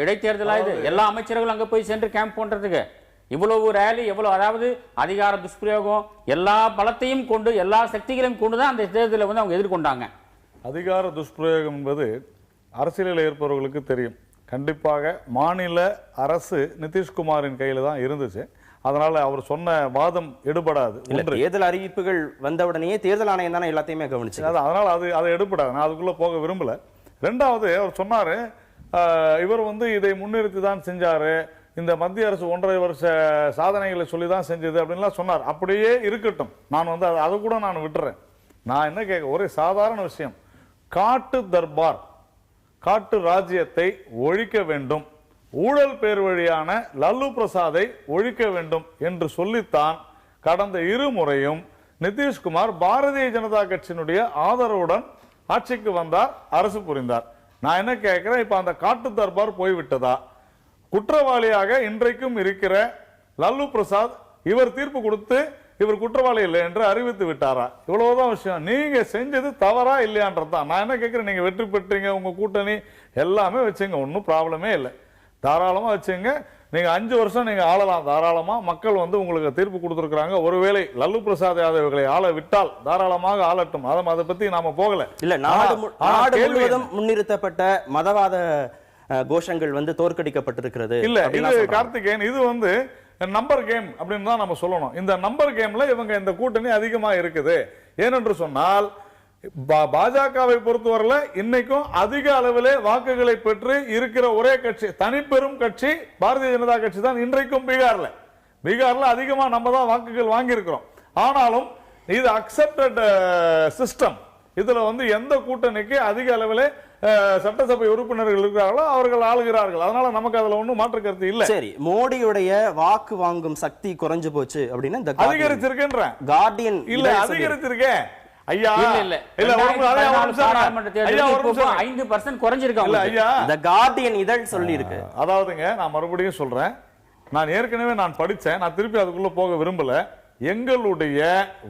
இடைத்தேர்தலா? இது எல்லா அமைச்சர்களும் அங்க போய் சென்று கேம்ப் பண்றதுக்கு இவ்வளவு ரேலி, எவ்வளவு, அதாவது அதிகார துஷ்பிரயோகம், எல்லா பலத்தையும் கொண்டு எல்லா சக்திகளையும் கொண்டுதான் அந்த தேர்தலை அவங்க எதிர்கொண்டாங்க. அதிகார துஷ்பிரயோகம் என்பது அரசியலில் இருப்பவர்களுக்கு தெரியும். கண்டிப்பாக மாநில அரசு நிதிஷ்குமாரின் கையில தான் இருந்துச்சு. அதனால அவர் சொன்ன வாதம் எடுபடாது. தேர்தல் அறிவிப்புகள் வந்தவுடனே தேர்தல் ஆணையம் தானே எல்லாத்தையுமே கவனிச்சு, அதனால அது எடுபடாது. நான் அதுக்குள்ள போக விரும்பல. ரெண்டாவது, அவர் சொன்னாரு இவர் இதை முன்னிறுத்தி தான் செஞ்சாரு, இந்த மத்திய அரசு 1.5 வருஷ சாதனைகளை சொல்லி தான் செஞ்சது அப்படின்லாம் சொன்னார். அப்படியே இருக்கட்டும், நான் அதை கூட நான் விட்டுறேன். நான் என்ன கேட்க, ஒரே சாதாரண விஷயம், காட்டு தர்பார், காட்டு ராஜ்யத்தை ஒழிக்க வேண்டும், ஊழல் பேர் வழியான லல்லு பிரசாதை ஒழிக்க வேண்டும் என்று சொல்லித்தான் கடந்த 2 முறையும் நிதிஷ்குமார் பாரதிய ஜனதா கட்சியினுடைய ஆதரவுடன் ஆட்சிக்கு வந்தார், அரசு புரிந்தார். நான் என்ன கேட்கிறேன், இப்ப அந்த காட்டு தர்பார் போய்விட்டதா? குற்றவாளியாக இன்றைக்கும் இருக்கிற லல்லு பிரசாத் இவர் தீர்ப்பு கொடுத்து இவர் குற்றவாளி இல்லை என்று அறிவித்து விட்டாரா? இவ்வளவுதான் விஷயம். நீங்க செஞ்சது தவறா இல்லையான்றதான் நான் என்ன கேட்கிறேன். நீங்க வெற்றி பெற்றீங்க, உங்க கூட்டணி எல்லாமே வச்சுங்க, ஒன்றும் ப்ராப்ளமே இல்லை, தாராளமா வச்சுங்க. நீங்க 5 வருஷம் நீங்க ஆளலாம் தாராளமா. மக்கள் வந்து உங்களுக்கு தீர்ப்பு கொடுத்திருக்காங்க. ஒருவேளை லல்லு பிரசாத் யாதவ்களை ஆள விட்டால் தாராளமாக ஆளட்டும். அதை பத்தி நாம போகல. இல்ல, நாடு முழுவதும் முன்னிறுத்தப்பட்ட மதவாத கோஷங்கள் வந்து தோற்கடிக்கப்பட்டிருக்கிறது. இல்ல, இது கார்த்திகேயன், இது வந்து நம்பர் கேம் அப்படின்னு தான் நம்ம சொல்லணும். இந்த நம்பர் கேம்ல இவங்க இந்த கூட்டணி அதிகமா இருக்குது. ஏனென்று சொன்னால் பாஜகவை பொறுத்தவரையில இன்னைக்கும் அதிக அளவிலே வாக்குகளை பெற்று இருக்கிற ஒரே கட்சி, தனிப்பெரும் கட்சி பாரதிய ஜனதா கட்சி தான் இன்றைக்கும் பீகார்ல அதிகமா நம்ம தான் வாக்குகள் வாங்கி இருக்கிறோம். ஆனாலும் இது அக்செப்டட் சிஸ்டம். இதுல வந்து எந்த கூட்டணிக்கு அதிக அளவிலே சட்டசபை உறுப்பினர்கள் இருக்கிறார்களோ அவர்கள் ஆளுகிறார்கள். அதனால நமக்கு அதுல ஒண்ணும் மாற்று கருத்து இல்ல. சரி, மோடியுடைய வாக்கு வாங்கும் சக்தி குறைஞ்சு போச்சு அப்படின்னா இந்த அதிகரிச்சிருக்கேன் கார்டியன் இல்ல, அதிகரிச்சிருக்கேன் ஐயா. இல்ல 5% குறைஞ்சிருக்காங்க ஐயா. The Guardian இதழ் சொல்லி இருக்கு. அதாவதுங்க, நான் மறுபடியும் சொல்றேன், நான் ஏற்கனவே படிச்சேன், நான் திருப்பி அதுக்குள்ள போக விரும்பல. எங்களுடைய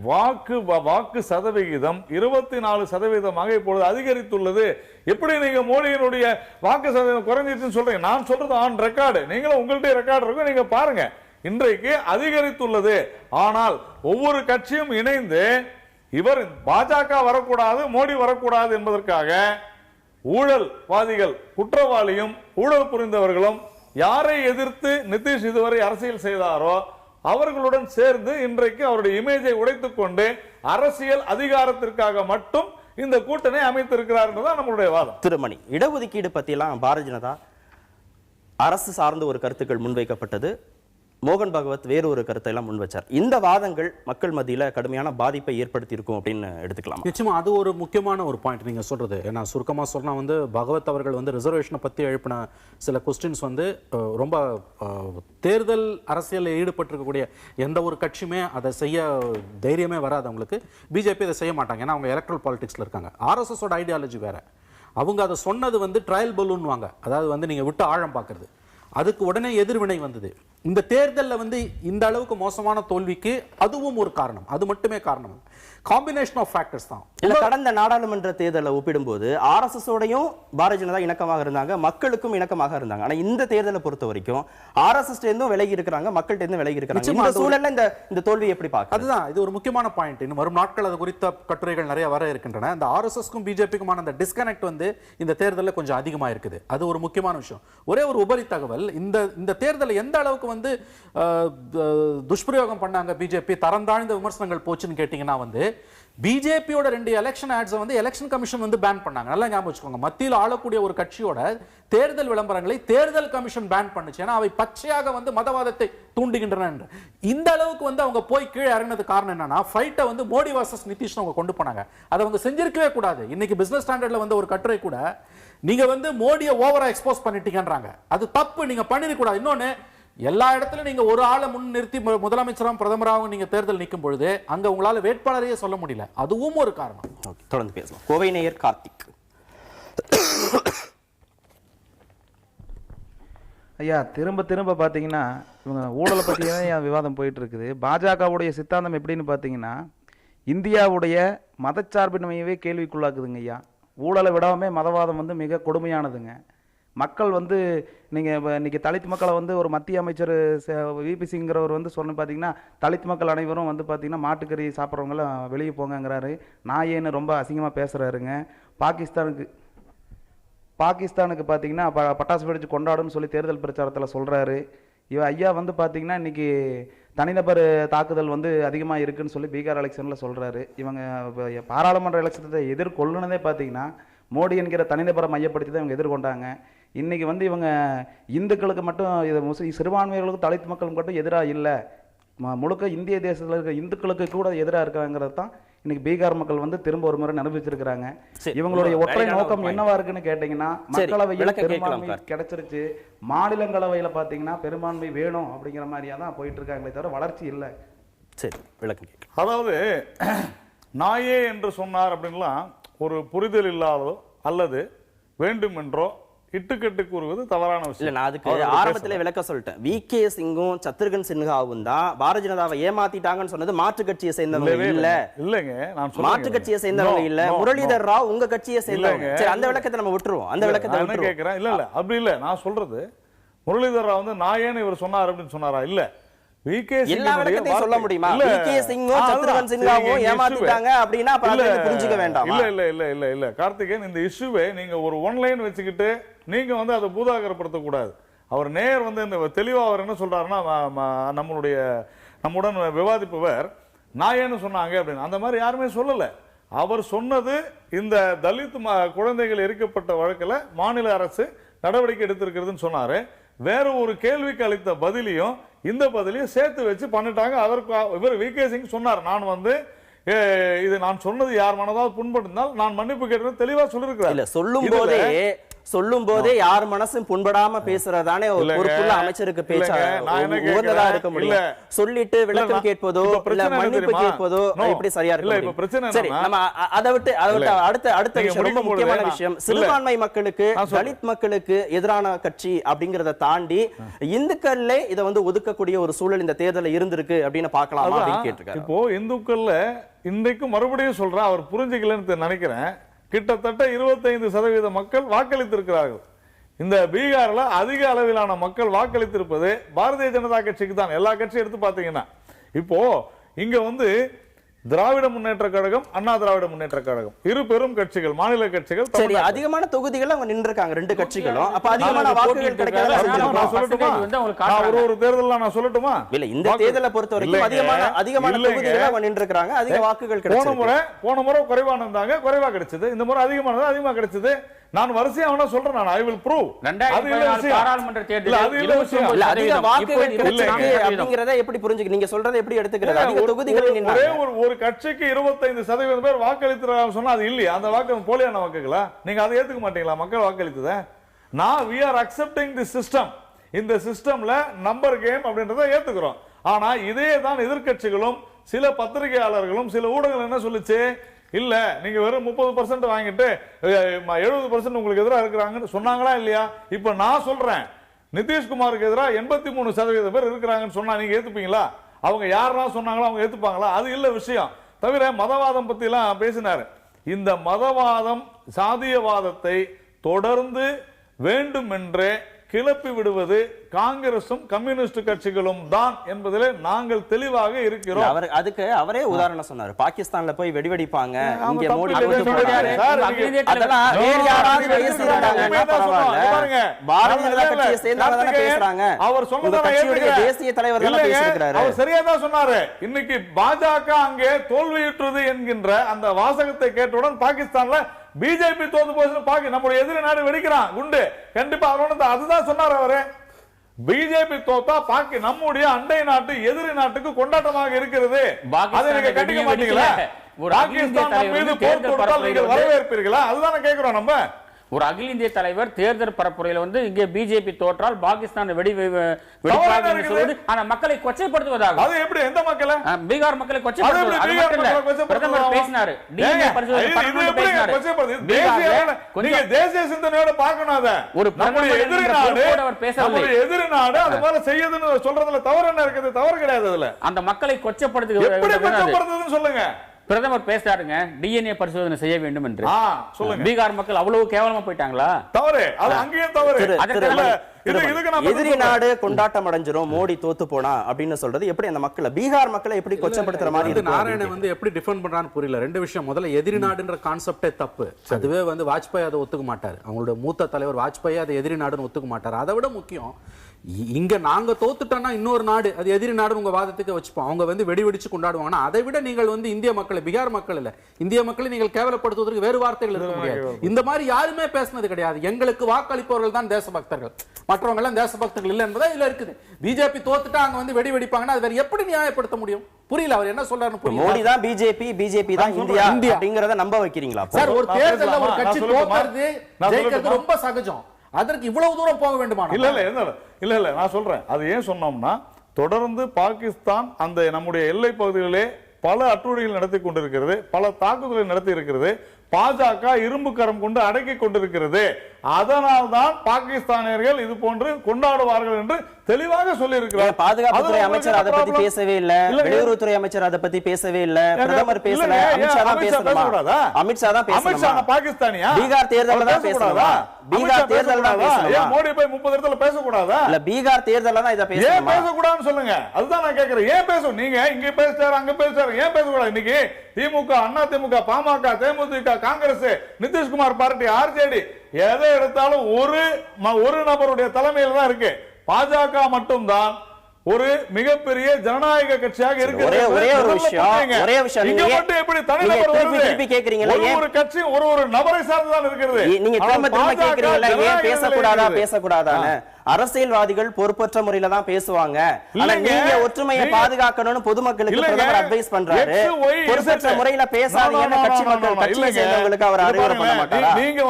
வாக்கு சதவிகிதம் 24% இப்பொழுது அதிகரித்துள்ளது. எப்படி நீங்க மோடியினுடைய வாக்கு சதவீதம் குறைஞ்சிருச்சுன்னு சொல்றீங்க? நான் சொல்றது ஆன் ரெக்கார்டு. நீங்களும் உங்கள்ட்ட ரெக்கார்டு இருக்கும், நீங்க பாருங்க. இன்றைக்கு அதிகரித்துள்ளது. ஆனால் ஒவ்வொரு கட்சியும் இணைந்து இவர் பாஜக வரக்கூடாது, மோடி வரக்கூடாது என்பதற்காக ஊழல்வாதிகள், குற்றவாளியும் ஊழல் புரிந்தவர்களும் யாரை எதிர்த்து நிதிஷ் இதுவரை அரசியல் செய்தாரோ அவர்களுடன் சேர்ந்து இன்றைக்கு அவருடைய இமேஜை உடைத்துக் கொண்டு அரசியல் அதிகாரத்திற்காக மட்டும் இந்த கூட்டணி அமைத்திருக்கிறார் என்பதுதான் நம்மளுடைய வாதம். திருமணி, இடஒதுக்கீடு பத்தியெல்லாம் பாரதிய ஜனதா அரசு சார்ந்த ஒரு கருத்துக்கள் முன்வைக்கப்பட்டது. மோகன் பகவத் வேறு ஒரு கருத்தை எல்லாம் முன் வச்சார். இந்த வாதங்கள் மக்கள் மத்தியில கடுமையான பாதிப்பை ஏற்படுத்தி இருக்கும் அப்படின்னு எடுத்துக்கலாம். நிச்சயமா அது ஒரு முக்கியமான ஒரு பாயிண்ட் நீங்க சொல்றது. ஏன்னா சுருக்கமா சொன்னா வந்து பகவத் அவர்கள் வந்து ரிசர்வேஷனை பத்தி எழுப்பின சில கொஸ்டின்ஸ் வந்து ரொம்ப தேர்தல் அரசியலில் ஈடுபட்டிருக்கக்கூடிய எந்த ஒரு கட்சியுமே அதை செய்ய தைரியமே வராது அவங்களுக்கு. பிஜேபி அதை செய்ய மாட்டாங்க, ஏன்னா அவங்க எலக்ட்ரல் பாலிடிக்ஸ்ல இருக்காங்க. ஆர்எஸ்எஸோட ஐடியாலஜி வேற. அவங்க அதை சொன்னது வந்து ட்ரையல் பலூன் வாங்க, அதாவது வந்து நீங்க விட்டு ஆழம் பார்க்கறது. அதுக்கு உடனே எதிர்வினை வந்தது. இந்த தேர்தலில் வந்து இந்த அளவுக்கு மோசமான தோல்விக்கு அதுவும் ஒரு காரணம், அது மட்டுமே காரணம். காம்பினேஷன் ஆஃப் ஃபேக்டர்ஸ் தான். இல்ல, கடந்த நாடாளுமன்ற தேர்தலை ஒப்பிடும்போது ஆர்எஸ்எஸ் ஓடையும் பாரதிய ஜனதா இணக்கமாக இருந்தாங்க, மக்களுக்கும் இணக்கமாக இருந்தாங்க. ஆனா இந்த தேர்தலை பொறுத்த வரைக்கும் ஆர்எஸ்எஸ் இருந்தும் விலகி இருக்கிறாங்க, மக்கள்கிட்ட இருந்து விலகி இருக்கிறாங்க. இந்த சூழல்ல இந்த தோல்வி எப்படி பார்க்க? அதுதான் இது ஒரு முக்கியமான பாயிண்ட். இன்னும் வரும் நாட்கள் அது குறித்த கட்டுரைகள் நிறைய வர இருக்கின்றன. இந்த ஆர்எஸ்எஸ்க்கும் பிஜேபிக்குமான அந்த டிஸ்கனெக்ட் வந்து இந்த தேர்தலில் கொஞ்சம் அதிகமாக இருக்குது. அது ஒரு முக்கியமான விஷயம். ஒரே ஒரு உபரி தகவல், இந்த தேர்தலில் எந்த அளவுக்கு வந்து துஷ்பிரயோகம் பண்ணாங்க பிஜேபி, தரம் தாழ்ந்த விமர்சனங்கள் போச்சுன்னு கேட்டீங்கன்னா வந்து பிஜேபியோட 2 எலெக்ஷன் ஆட்ஸை வந்து எலெக்ஷன் கமிஷன் வந்து பேன் பண்ணாங்க. நல்லா ஞாபகம் வச்சுக்கோங்க. மத்தியில் ஆளக்கூடிய ஒரு கட்சியோட தேர்தல் விளம்பரங்களை தேர்தல் கமிஷன் பேன் பண்ணுச்சு. ஏன்னா அவை பச்சையாக வந்து மதவாதத்தை தூண்டுகின்றன. இந்த அளவுக்கு வந்து அவங்க போய் கீழே இறங்கினது காரணம் என்னன்னா, ஃபைட்டை வந்து மோடி வர்சஸ் நிதிஷ் அவங்க கொண்டு போனாங்க. அதை அவங்க செஞ்சிருக்கவே கூடாது. இன்னைக்கு பிசினஸ் ஸ்டாண்டர்ட்ல வந்து ஒரு கட்டுரை கூட நீங்க வந்து மோடியை ஓவரா எக்ஸ்போஸ் பண்ணிட்டீங்கன்றாங்க. அது தப்பு, நீங்க பண்ணிடக்கூடாது. இன்னொன்னு, எல்லா இடத்துலயும் நீங்க ஒரு ஆளை முன் நிறுத்தி முதலமைச்சராகவும் பிரதமராகவும் நீங்க தேர்தல் நிற்கும் பொழுது அங்க உங்களால வேட்பாளரையே சொல்ல முடியல. அதுவும் ஒரு காரணம். தொடர்ந்து பேசலாம். கோவை நேயர் கார்த்திக். ஐயா, திரும்ப பார்த்தீங்கன்னா இவங்க ஊழலை பற்றியே விவாதம் போயிட்டு இருக்குது. பாஜகவுடைய சித்தாந்தம் எப்படின்னு பார்த்தீங்கன்னா, இந்தியாவுடைய மதச்சார்பின்மையவே கேள்விக்குள்ளாக்குதுங்க ஐயா. ஊழலை விடாமே மதவாதம் வந்து மிக கொடுமையானதுங்க. மக்கள் வந்து நீங்கள் இன்றைக்கி தலித் மக்களை வந்து ஒரு மத்திய அமைச்சர் விபி சிங்கிறவர் வந்து சொன்ன பார்த்தீங்கன்னா, தலித் மக்கள் அனைவரும் வந்து பார்த்திங்கன்னா மாட்டுக்கறி சாப்பிட்றவங்களாம் வெளியே போங்கங்கிறாரு. நாயேன்னு ரொம்ப அசிங்கமாக பேசுகிறாருங்க. பாகிஸ்தானுக்கு பார்த்தீங்கன்னா பட்டாசு வெடிச்சு கொண்டாடுன்னு சொல்லி தேர்தல் பிரச்சாரத்தில் சொல்கிறாரு. ஐயா வந்து பார்த்தீங்கன்னா இன்றைக்கி தனிநபர் தாக்குதல் வந்து அதிகமாக இருக்குதுன்னு சொல்லி பீகார் எலெக்ஷனில் சொல்கிறாரு. இவங்க பாராளுமன்ற எலெக்ஷனை எதிர்கொள்ளுனதே பார்த்தீங்கன்னா மோடி என்கிற தனிநபரை மையப்படுத்தி தான் இவங்க எதிர்கொண்டாங்க. இன்றைக்கி வந்து இவங்க இந்துக்களுக்கு மட்டும் இது சிறுபான்மையினர்களுக்கும் தலித் மக்களும் மட்டும் எதிராக இல்லை, முழுக்க இந்திய தேசத்தில் இருக்கிற இந்துக்களுக்கு கூட எதிராக இருக்கிறாங்கிறது தான் இன்னைக்கு பீகார் மக்கள் வந்து திரும்ப ஒரு முறை நிரூபிச்சிருக்கிறாங்க. இவங்களுடைய ஒற்றை நோக்கம் என்னவா இருக்குன்னு கேட்டீங்கன்னா, மக்களவையில் பெரும்பான்மை கிடைச்சிருச்சு, மாநிலங்களவையில் பார்த்தீங்கன்னா பெரும்பான்மை வேணும் அப்படிங்கிற மாதிரியா தான் போயிட்டு இருக்காங்களே தவிர வளர்ச்சி இல்லை. சரி, விளக்கம். அதாவது நாயே என்று சொன்னார் அப்படின்லாம் ஒரு புரிதல் இல்லாதோ அல்லது வேண்டும் என்றோ இட்டுக்கட்டு கூறுவது தவறான விஷயம். நான் அதுக்கு ஆரம்பத்திலே விளக்க சொல்லிட்டேன். விகே சிங்கும் சத்ருகன் சின்ஹாவும் தான் பாரதிய ஜனதாவை ஏமாத்திட்டாங்கன்னு சொன்னது மாற்று கட்சியை சேர்ந்தவங்க இல்ல. இல்லங்க, நான் மாற்று கட்சியை சேர்ந்தவங்க இல்ல, முரளிதர் ராவ் உங்க கட்சியை சேர்ந்தவங்க. சரி, அந்த விளக்கத்தை நம்ம விட்டுருவோம். அந்த விளக்கத்தை கேட்கிறேன். இல்ல அப்படி இல்ல, நான் சொல்றது முரளிதர் ராவ் வந்து நான் ஏன் இவர் சொன்னார் அப்படின்னு சொன்னாரா? இல்ல, விகே எல்லா விளக்கத்தையும் சொல்ல முடியுமா? விகே சிங்கோ சத்ருகன் சிங்காவும் ஏமாத்திட்டாங்க அப்படின்னா அப்ப அதை புரிஞ்சுக்க வேண்டாம். இல்ல இல்ல இல்ல இல்ல இல்ல கார்த்திகேயன், இந்த இஷ்யூவே நீங்க ஒரு ஒன்லைன் வச்சுக்கிட்டு நீங்க வந்து அதை பூதாகரப்படுத்த கூடாது. அவர் நேர் வந்து இந்த தெளிவா அவர் என்ன சொல்றாருன்னா, நம்முடன் விவாதிப்பவர் நான் ஏன்னு சொன்னாங்க அப்படின்னு அந்த மாதிரி யாருமே சொல்லல. அவர் சொன்னது இந்த தலித் குழந்தைகள் எரிக்கப்பட்ட வழக்கில் மாநில அரசு நடவடிக்கை எடுத்திருக்கிறதுன்னு சொன்னாரு. வேற ஒரு கேள்விக்கு அளித்த பதிலையும் இந்த பதிலையும் சேர்த்து வச்சு பண்ணிட்டாங்க. அதற்கு இவர் விகே சிங் சொன்னார், நான் வந்து இது நான் சொன்னது யார் மனதாவது புண்பட்டிருந்தால் நான் மன்னிப்பு கேட்டு தெளிவா சொல்லிருக்கிறார். சொல்லும் போதே யார் மனசும் புண்படாம பேசுறதானே ஒரு பொறுப்புள்ள அமைச்சருக்கு பேச்சா உகந்ததா இருக்க முடியும். சொல்லிட்டு விளக்கம் கேட்பதோ இல்ல மன்னிப்பு கேட்பதோ இப்படி சரியா இருக்கு. சரி, நம்ம அதை விட்டு அடுத்த விஷயம், ரொம்ப முக்கியமான விஷயம், சிறுபான்மை மக்களுக்கு தலித் மக்களுக்கு எதிரான கட்சி அப்படிங்கறத தாண்டி இந்துக்கள்ல இதை வந்து ஒதுக்கக்கூடிய ஒரு சூழல் இந்த தேர்தலில் இருந்திருக்கு அப்படின்னு பாக்கலாமா அப்படின்னு கேட்டிருக்காரு. இப்போ இந்துக்கள்ல இன்றைக்கு மறுபடியும் சொல்றேன், அவர் புரிஞ்சுக்கலன்னு நினைக்கிறேன், கிட்டத்தட்ட 25% மக்கள் வாக்களித்திருக்கிறார்கள். இந்த பீகார்ல அதிக அளவிலான மக்கள் வாக்களித்திருப்பது பாரதிய ஜனதா கட்சிக்கு தான். எல்லா கட்சியும் எடுத்து பாத்தீங்கன்னா இப்போ இங்க வந்து திராவிட முன்னேற்ற கழகம், அண்ணா திராவிட முன்னேற்ற கழகம், இரு பெரும் கட்சிகள், மாநில கட்சிகள். சரி, அதிகமான தொகுதிகள் அவங்க நின்றுருக்காங்க ரெண்டு கட்சிகளும். அப்ப அதிகமான வாக்குகள் கிடைக்காத ஒரு தேர்தல் நான் சொல்லட்டுமா? இல்ல, இந்த தேர்தலை பொறுத்த வரைக்கும் அதிகமான தொகுதிகள் அவங்க நின்றுருக்காங்க, அதிக வாக்குகள் கிடைச்சது. போன முறை குறைவா இருந்தாங்க, குறைவா கிடைச்சது. இந்த முறை அதிகமானது, அதிகமா கிடைச்சது. நான் வரிசையா அவனா சொல்றேன், நான் ஐ வில் ப்ரூவ். அது இல்ல விஷயம். பாராளுமன்ற தேர்தலில் அது இல்ல விஷயம். இல்ல, அதிக வாக்குகள் கிடைச்சிருக்கு அப்படிங்கறத எப்படி புரிஞ்சுக்க, நீங்க சொல்றதை எப்படி எடுத்துக்கிறது? அதிக தொகுதிகள் ஒரே ஒரு கட்சிக்கு 25% பேர் வாக்களித்து சொன்னா அது இல்லையா? அந்த வாக்கு போலியான வாக்குகளா? நீங்க அதை ஏத்துக்க மாட்டீங்களா? மக்கள் வாக்களித்தத நான் we are accepting the system. இந்த சிஸ்டம்ல நம்பர் கேம் அப்படின்றத ஏத்துக்கிறோம். ஆனா இதே தான் எதிர்க்கட்சிகளும் சில பத்திரிகையாளர்களும் சில ஊடகங்கள் என்ன சொல்லுச்சு, இல்ல நீங்க வெறும் 30% வாங்கிட்டு 70% உங்களுக்கு எதிராக இருக்கிறாங்கன்னு சொன்னாங்களா இல்லையா? இப்ப நான் சொல்றேன், நிதிஷ்குமாருக்கு எதிராக 83% பேர் இருக்கிறாங்கன்னு சொன்னா நீங்க ஏத்துப்பீங்களா? அவங்க யாரெல்லாம் சொன்னாங்களோ அவங்க ஏத்துப்பாங்களா? அது இல்ல விஷயம். தவிர மதவாதம் பத்தி எல்லாம் பேசினாரு. இந்த மதவாதம் சாதியவாதத்தை தொடர்ந்து வேண்டுமென்றே கிளப்பி விடுவது காங்கிரசும் கம்யூனிஸ்ட் கட்சிகளும் தான் என்பதிலே நாங்கள் தெளிவாக இருக்கிறோம். அதுக்கு அவரே உதாரணம் சொன்னார். பாகிஸ்தான்ல போய் வெடிவெடிப்பாங்க, இங்க மோடி அவர் தேசிய தலைவர் அவர் சரியா தான் சொன்னாரு. இன்னைக்கு பாஜக அங்கே தோல்வியுற்றது என்கின்ற அந்த வாசகத்தை கேட்டவுடன் பாகிஸ்தான்ல பிஜேபி தோத்து போச்சு, நம்முடைய எதிரி நாடு வெடிக்கிறான் குண்டு. கண்டிப்பா அதுதான் சொன்னார் அவரு. பிஜேபி தோத்தா நம்முடைய அண்டை நாட்டு எதிரி நாட்டுக்கு கொண்டாட்டமாக இருக்கிறது. அதை நீங்க கண்டிக்க மாட்டீங்களா? பாகிஸ்தான் மீது போர் தொடுத்தால் நீங்கள் வரவேற்பீர்களா? அதுதானே கேட்கிறோம் நம்ம. ஒரு அகில இந்திய தலைவர் தேர்தல் பரப்புரையில் வந்து இங்கே பிஜேபி தோற்றால் பாகிஸ்தான் ஆனா மக்களை கொச்சைப்படுத்துவதாக. அது எப்படி? எந்த மக்களை? பீகார் மக்களை கொச்சைப்படுத்துவது. பிரதமர் பேசினாரு, தேசிய சிந்தனையோட பார்க்கணும். அதை ஒரு எதிரி நாடு அது போல செய்யுதுன்னு சொல்றதுல தவறு என்ன இருக்குது? தவறு கிடையாது. அதுல அந்த மக்களை கொச்சப்படுத்துவது சொல்லுங்க. பிரதமர் பேசுறாருங்க, டிஎன்ஏ பரிசோதனை செய்ய வேண்டும் என்று. பீகார் மக்கள் அவ்வளவு கேவலமா போயிட்டாங்களா? தவறு. அது அங்கேயே தவறு. எதிரி நாடு கொண்டாட்டம் அடைஞ்சிரும் மோடி தோத்து போனா அப்படின்னு சொல்றது எப்படி அந்த மக்களை, பீகார் மக்களை எப்படி கொச்சப்படுத்துற மாதிரி இருக்கு? நாராயணன் வந்து எப்படி டிஃபெண்ட் பண்றான்னு புரியல. ரெண்டு விஷயம். முதல்ல எதிரி நாடுன்ற கான்செப்டே தப்பு. அதுவே வந்து வாஜ்பாய் அதை ஒத்துக்க மாட்டாரு. அவங்களுடைய மூத்த தலைவர் வாஜ்பாய் அதை எதிரி நாடுன்னு ஒத்துக்க மாட்டாரு. அதை விட முக்கியம், இங்க நாங்க தோத்துட்டோம்னா இன்னொரு நாடு அது எதிரி நாடு உங்க வாதத்துக்கு வச்சுப்போம். அவங்க வந்து வெடி வெடிச்சு கொண்டாடுவாங்கன்னா அதை விட நீங்கள் வந்து இந்திய மக்களை, பீகார் மக்கள் இல்ல இந்திய மக்களை நீங்கள் கேவலப்படுத்துவதற்கு வேறு வார்த்தைகள் இருக்க முடியாது. இந்த மாதிரி யாருமே பேசினது கிடையாது. எங்களுக்கு வாக்களிப்பவர்கள் தான் தேசபக்தர்கள், மற்றவங்க எல்லாம் தேசபக்தர்கள் இல்ல என்பதா இதுல இருக்குது. பிஜேபி தோத்துட்டா அங்க வந்து வெடி வெடிப்பாங்கன்னா அது வேற எப்படி நியாயப்படுத்த முடியும்? புரியல அவர் என்ன சொல்றாருன்னு. மோடி தான் பிஜேபி தான் இந்தியா அப்படிங்கறத நம்ப வைக்கிறீங்களா சார்? ஒரு தேர்தல்ல ஒரு கட்சி தோற்றது ஜெயிக்கிறது ரொம்ப சகஜம். அதற்கு இவ்வளவு தூரம் போக வேண்டுமா? இல்ல நான் சொல்றேன். அது ஏன் சொன்னோம்னா, தொடர்ந்து பாகிஸ்தான் அந்த நம்முடைய எல்லை பகுதிகளிலே பல அட்டுழிகள் நடத்தி கொண்டிருக்கிறது, பல தாக்குதல்களை நடத்தி இருக்கிறது. பாஜக இரும்பு கரம் கொண்டு அடக்கி கொண்டிருக்கிறது. அதனால்தான் பாகிஸ்தானியர்கள் இது போன்று கொண்டாடுவார்கள் என்று தெளிவாக சொல்லி இருக்கிறார். பாதுகாப்புத்துறை அமைச்சர் அதை பத்தி பேசவே இல்ல, வெளியுறவுத்துறை அமைச்சர் அதை பத்தி பேசவே இல்ல, பிரதமர் பேசல, அமித்ஷா தான் பேசணுமா? அமித்ஷா தான் பேசணுமா? பாகிஸ்தானியா? பீகார் தேர்தல்ல தான் பேசணுமா? பீகார் தேர்தல்ல தான் பேசணுமா? மோடி போய் 30 இடத்துல பேசக்கூடாதா? இல்ல பீகார் தேர்தல்ல தான் இத பேசணுமா? ஏன் பேசக்கூடாதுன்னு சொல்லுங்க. அதுதான் நான் கேக்குறேன். ஏன் பேசணும்? நீங்க இங்க பேசுறாரு அங்க பேசுறாரு, ஏன் பேசக்கூடாது? இன்னைக்கு திமுக, அண்ணா திமுக, பாமக, தேமுதிக, காங்கிரஸ், நிதிஷ்குமார் பார்ட்டி, ஆர்ஜேடி எதை எடுத்தாலும் ஒரு நபருடைய தலைமையில் தான் இருக்கு. பாஜக மட்டும்தான் ஒரு மிகப்பெரிய ஜனநாயக கட்சியாக இருக்கிறது. ஒரே ஒரு விஷயம் இங்க மட்டும் எப்படி தனிநபர் திருப்பி கேக்குறீங்களா? ஒரு கட்சி ஒரு நபரை சார்ந்துதான் இருக்கிறது. நீங்க திரும்ப கேக்குறீங்களா ஏன் பேசக்கூடாதான்னு? அரசியல்வாதிகள் பொறுப்பற்ற முறையில தான் பேசுவாங்க. ஆனா நீங்க ஒற்றுமையை பாதுகாக்கணும்னு பொதுமக்களுக்கு பிரதமர் அட்வைஸ் பண்றாரு. பொறுப்பற்ற முறையில பேசாதீங்கன்னு கட்சி மக்கள் கட்சியை சேர்ந்தவங்களுக்கு அவர் அறிவுரை பண்ண மாட்டாரா? நீங்க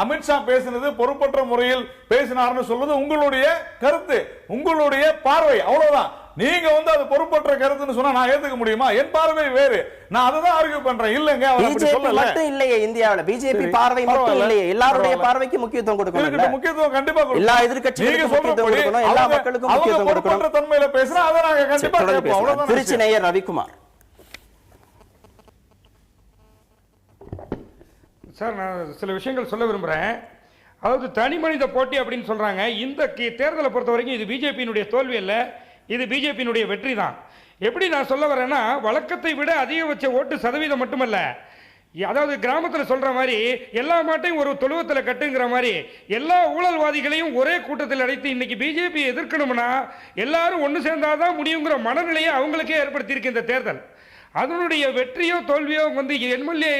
அமித்ஷா பேசினது பொறுப்பற்ற முறையில் பேசினார்னு சொல்றது உங்களுடைய கருத்து, உங்களுடைய பார்வை, அவ்வளவுதான். நீங்க அது பொறுப்பற்ற கருத்துன்னு சொன்னா நான் ஏத்துக்க முடியுமா? என் பார்வை வேறு. நான் அததான் ஆர்கியூ பண்றேன். இல்லங்க அவர் அப்படி சொல்லல. மட்டும் இல்லையே இந்தியாவுல பிஜேபி பார்வை மட்டும் இல்லையே, எல்லாருடைய பார்வைக்கு முக்கியத்துவம் கொடுக்கணும். முக்கியத்துவம் கண்டிப்பா கொடுக்கணும். எல்லா எதிர்க்கட்சிகளுக்கும் முக்கியத்துவம் கொடுக்கணும், எல்லா மக்களுக்கும் முக்கியத்துவம் கொடுக்கணும். பொறுப்பற்ற தன்மையில பேசுறா அத நாங்க கண்டிப்பா கேட்போம். அவ்வளவுதான். திருச்சி நேயர் ரவிக்குமார். சார், நான் சில விஷயங்கள் சொல்ல விரும்புறேன். அதாவது தனி மனித போட்டி அப்படின்னு சொல்றாங்க. இந்த தேர்தலை பொறுத்த வரைக்கும் இது பிஜேபியினுடைய தோல்வி அல்ல, இது பிஜேபியினுடைய வெற்றி தான். எப்படி நான் சொல்ல வரேன்னா, வழக்கத்தை விட அதிகபட்ச ஓட்டு சதவீதம் மட்டுமல்ல, அதாவது கிராமத்தில் சொல்ற மாதிரி எல்லா மாட்டையும் ஒரு தொழுவத்தில் கட்டுங்கிற மாதிரி எல்லா ஊழல்வாதிகளையும் ஒரே கூட்டத்தில் அடைத்து இன்னைக்கு பிஜேபி எதிர்க்கணும்னா எல்லாரும் ஒன்று சேர்ந்தாதான் முடியுங்கிற மனநிலையை அவங்களுக்கே ஏற்படுத்தியிருக்கு இந்த தேர்தல். அதனுடைய வெற்றியோ தோல்வியோ எம்எல்ஏ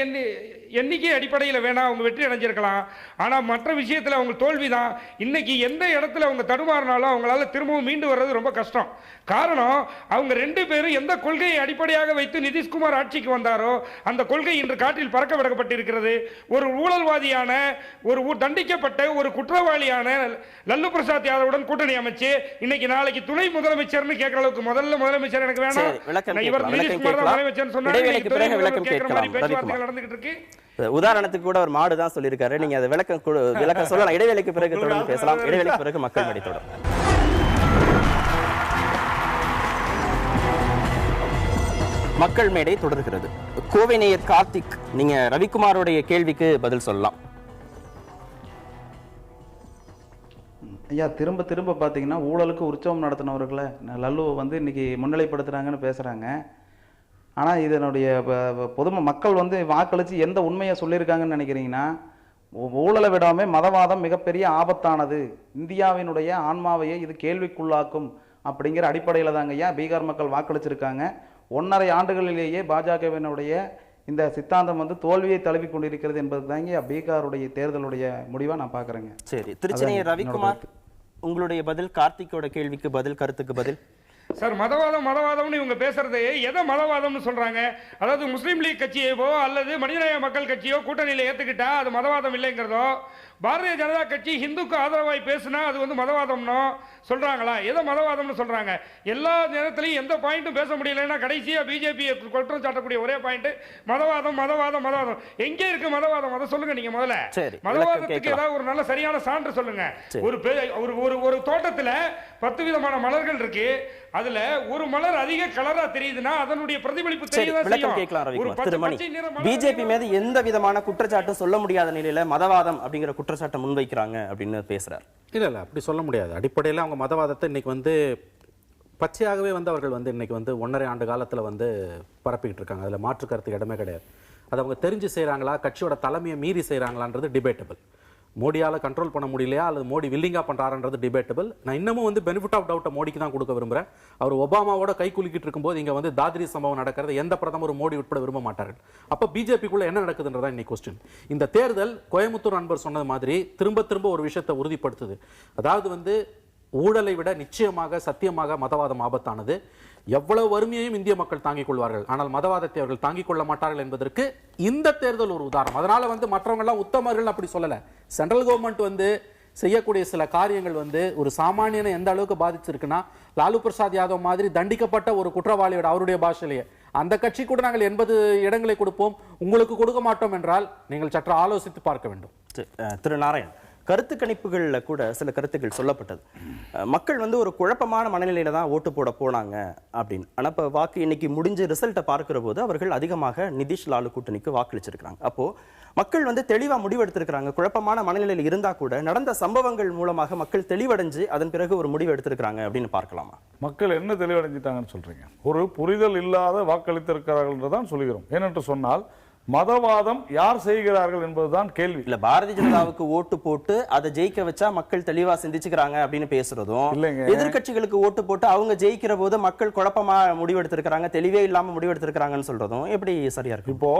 எண்ணிக்கை அடிப்படையில் வேணாம் அவங்க வெற்றி அடைஞ்சிருக்கலாம். ஆனால் மற்ற விஷயத்தில் அவங்க தோல்வி தான். இன்னைக்கு எந்த இடத்துல அவங்க தடுமாறினாலும் அவங்களால திரும்பவும் மீண்டு வர்றது ரொம்ப கஷ்டம். காரணம், அவங்க 2 பேரும் எந்த கொள்கையை அடிப்படையாக வைத்து நிதிஷ்குமார் ஆட்சிக்கு வந்தாரோ அந்த கொள்கை இன்று காற்றில் பறக்க விடப்பட்டிருக்கிறது. ஒரு ஊழல்வாதியான, ஒரு தண்டிக்கப்பட்ட ஒரு குற்றவாளியான லல்லு பிரசாத் யாதவுடன் கூட்டணி அமைச்சு இன்னைக்கு நாளைக்கு துணை முதலமைச்சர்னு கேட்கிற அளவுக்கு முதலமைச்சர் எனக்கு வேணாம், இவர் நிதிஷ்குமார் தான் முதலமைச்சர் சொன்னாரு. பேச்சுவார்த்தைகள் நடந்துகிட்டு இருக்கு. உதாரணத்துக்கு கூட ஒரு மாடு தான் சொல்லியிருக்காரு. நீங்க அதை விளக்கம் சொல்லலாம். இடைவேளைக்கு பிறகு தொடர்ந்து பேசலாம். இடைவேளைக்கு பிறகு மக்கள் மேடை தொடரும். மக்கள் மேடை தொடர்கிறது. கோவை நேயர் கார்த்திக், நீங்க ரவிக்குமாரோடைய கேள்விக்கு பதில் சொல்லலாம். ஐயா, திரும்ப திரும்ப பார்த்தீங்கன்னா ஊழலுக்கு உற்சவம் நடத்தினவர்களை லல்லு இன்னைக்கு முன்னிலைப்படுத்துறாங்கன்னு பேசுறாங்க. ஆனால் இதனுடைய மக்கள் வாக்களித்து எந்த உண்மையை சொல்லியிருக்காங்கன்னு நினைக்கிறீங்கன்னா, ஊழலை விடாமல் மதவாதம் மிகப்பெரிய ஆபத்தானது, இந்தியாவினுடைய ஆன்மாவையே இது கேள்விக்குள்ளாக்கும் அப்படிங்கிற அடிப்படையில் தாங்க ஐயா பீகார் மக்கள் வாக்களிச்சிருக்காங்க. 1.5 ஆண்டுகளிலேயே பாஜகவினுடைய இந்த சித்தாந்தம் தோல்வியை தழுவி கொண்டிருக்கிறது என்பது தாங்க பீகாருடைய தேர்தலுடைய முடிவாக நான் பார்க்குறேங்க. சரி, திருச்சி ரவிக்குமார், உங்களுடைய பதில், கார்த்திகோட கேள்விக்கு பதில், கருத்துக்கு பதில். சார், மதவாதம்னு இவங்க பேசுறது எதை மதவாதம்னு சொல்றாங்க? அதாவது முஸ்லீம் லீக் கட்சியோ அல்லது மனிதநேய மக்கள் கட்சியோ கூட்டணியில் ஏத்துக்கிட்டா அது மதவாதம் இல்லைங்கிறதோ, பாரதிய ஜனதா கட்சி ஹிந்துக்கு ஆதரவாய் பேசுனா அது மதவாதம்னோ சொல்றாங்களா? எதை மதவாதம்னு சொல்றாங்க? எல்லா நேரத்திலையும் எந்த பாயிண்ட்டும் பேச முடியலன்னா கடைசியா பிஜேபி குற்றம் சாட்டக்கூடிய ஒரே பாயிண்ட் மதவாதம் மதவாதம் மதவாதம். எங்கே இருக்கு மதவாதம்? அதை சொல்லுங்க நீங்க முதல்ல. மதவாதத்துக்கு ஏதாவது ஒரு நல்ல சரியான சான்று சொல்லுங்க. ஒரு தோட்டத்துல 10 விதமான மலர்கள் இருக்கு, அதுல ஒரு மலர் அதிக கலரா தெரியுதுன்னா அதனுடைய பிரதிபலிப்பு தெரியுது. பிஜேபி மீது எந்த விதமான குற்றச்சாட்டும் சொல்ல முடியாத நிலையில மதவாதம் அப்படிங்கிற குற்றச்சாட்டை முன்வைக்கிறாங்க அப்படின்னு பேசுறாரு. இல்ல அப்படி சொல்ல முடியாது. அடிப்படையில் அவங்க மதவாதத்தை இன்னைக்கு பச்சையாகவே அவர்கள் இன்னைக்கு 1.5 ஆண்டு காலத்துல பரப்பிக்கிட்டு இருக்காங்க. அதுல மாற்று கருத்து இடமே கிடையாது. அது அவங்க தெரிஞ்சு செய்யறாங்களா, கட்சியோட தலைமையை மீறி செய்யறாங்களான்றது டிபேட்டபிள். மோடியால கண்ட்ரோல் பண்ண முடியலையா அல்லது மோடி வில்லிங்கா பண்றாருன்றது டிபேட்டபிள். நான் இன்னமும் பெனிஃபிட் ஆஃப் டவுட்டை மோடிக்கு தான் கொடுக்க விரும்புறேன். அவர் ஒபாமாவோட கை குலுக்கிட்டு இருக்கும்போது இங்க தாத்ரி சம்பவம் நடக்கிறது எந்த பிரதமரும் மோடி உட்பட விரும்ப மாட்டார்கள். அப்ப பிஜேபிக்குள்ள என்ன நடக்குதுன்றதா இன்னைக்கு கொஸ்டின். இந்த தேர்தல் கோயம்புத்தூர் நண்பர் சொன்னது மாதிரி திரும்ப திரும்ப ஒரு விஷயத்தை உறுதிப்படுத்துது. அதாவது ஊழலை விட நிச்சயமாக சத்தியமாக மதவாதம் ஆபத்தானது. எவ்வளவு வறுமையையும் இந்திய மக்கள் தாங்கிக் கொள்வார்கள், ஆனால் மதவாதத்தை அவர்கள் தாங்கிக் கொள்ள மாட்டார்கள் என்பதற்கு இந்த தேர்தல் ஒரு உதாரணம். அதனால மற்றவங்க எல்லாம் உத்தமர்கள் அப்படி சொல்லல. சென்ட்ரல் கவர்மெண்ட் செய்யக்கூடிய சில காரியங்கள் ஒரு சாமானியனை எந்த அளவுக்கு பாதிச்சிருக்குன்னா, லாலு பிரசாத் யாதவ் மாதிரி தண்டிக்கப்பட்ட ஒரு குற்றவாளியோட அவருடைய பாஷையிலேயே அந்த கட்சி கூட நாங்கள் 80 இடங்களை கொடுப்போம், உங்களுக்கு கொடுக்க மாட்டோம் என்றால் நீங்கள் சற்று ஆலோசித்து பார்க்க வேண்டும். திரு நாராயண், கருத்து கணிப்புகளில் கூட சில கருத்துக்கள் சொல்லப்பட்டது. மக்கள் வந்து ஒரு குழப்பமான மனநிலையில தான் ஓட்டு போட போனாங்க அப்படின்னு. ஆனால் இப்போ வாக்கு இன்னைக்கு முடிஞ்ச ரிசல்ட்டை பார்க்கிற போது அவர்கள் அதிகமாக நிதிஷ் லாலு கூட்டணிக்கு வாக்களிச்சிருக்கிறாங்க. அப்போ மக்கள் வந்து தெளிவாக முடிவெடுத்திருக்கிறாங்க. குழப்பமான மனநிலையில் இருந்தா கூட நடந்த சம்பவங்கள் மூலமாக மக்கள் தெளிவடைஞ்சு அதன் பிறகு ஒரு முடிவு எடுத்திருக்கிறாங்க அப்படின்னு பார்க்கலாமா? மக்கள் என்ன தெளிவடைஞ்சிட்டாங்கன்னு சொல்றீங்க? ஒரு புரிதல் இல்லாத வாக்களித்திருக்கிறார்கள் என்றுதான் சொல்கிறோம். ஏனென்று சொன்னால் மதவாதம் யார் செய்கிறார்கள் என்பதுதான் கேள்வி. இல்ல பாரதிய ஜனதாவுக்கு ஓட்டு போட்டு அதை ஜெயிக்க வச்சா மக்கள் தெளிவா சிந்திச்சுக்கிறாங்க அப்படின்னு பேசுறதும், எதிர்கட்சிகளுக்கு ஓட்டு போட்டு அவங்க ஜெயிக்கிற போது மக்கள் குழப்பமா முடிவெடுத்திருக்கிறாங்க, தெளிவே இல்லாம முடிவெடுத்திருக்கிறாங்கன்னு சொல்றதும் எப்படி சரியா இருக்கு? இப்போ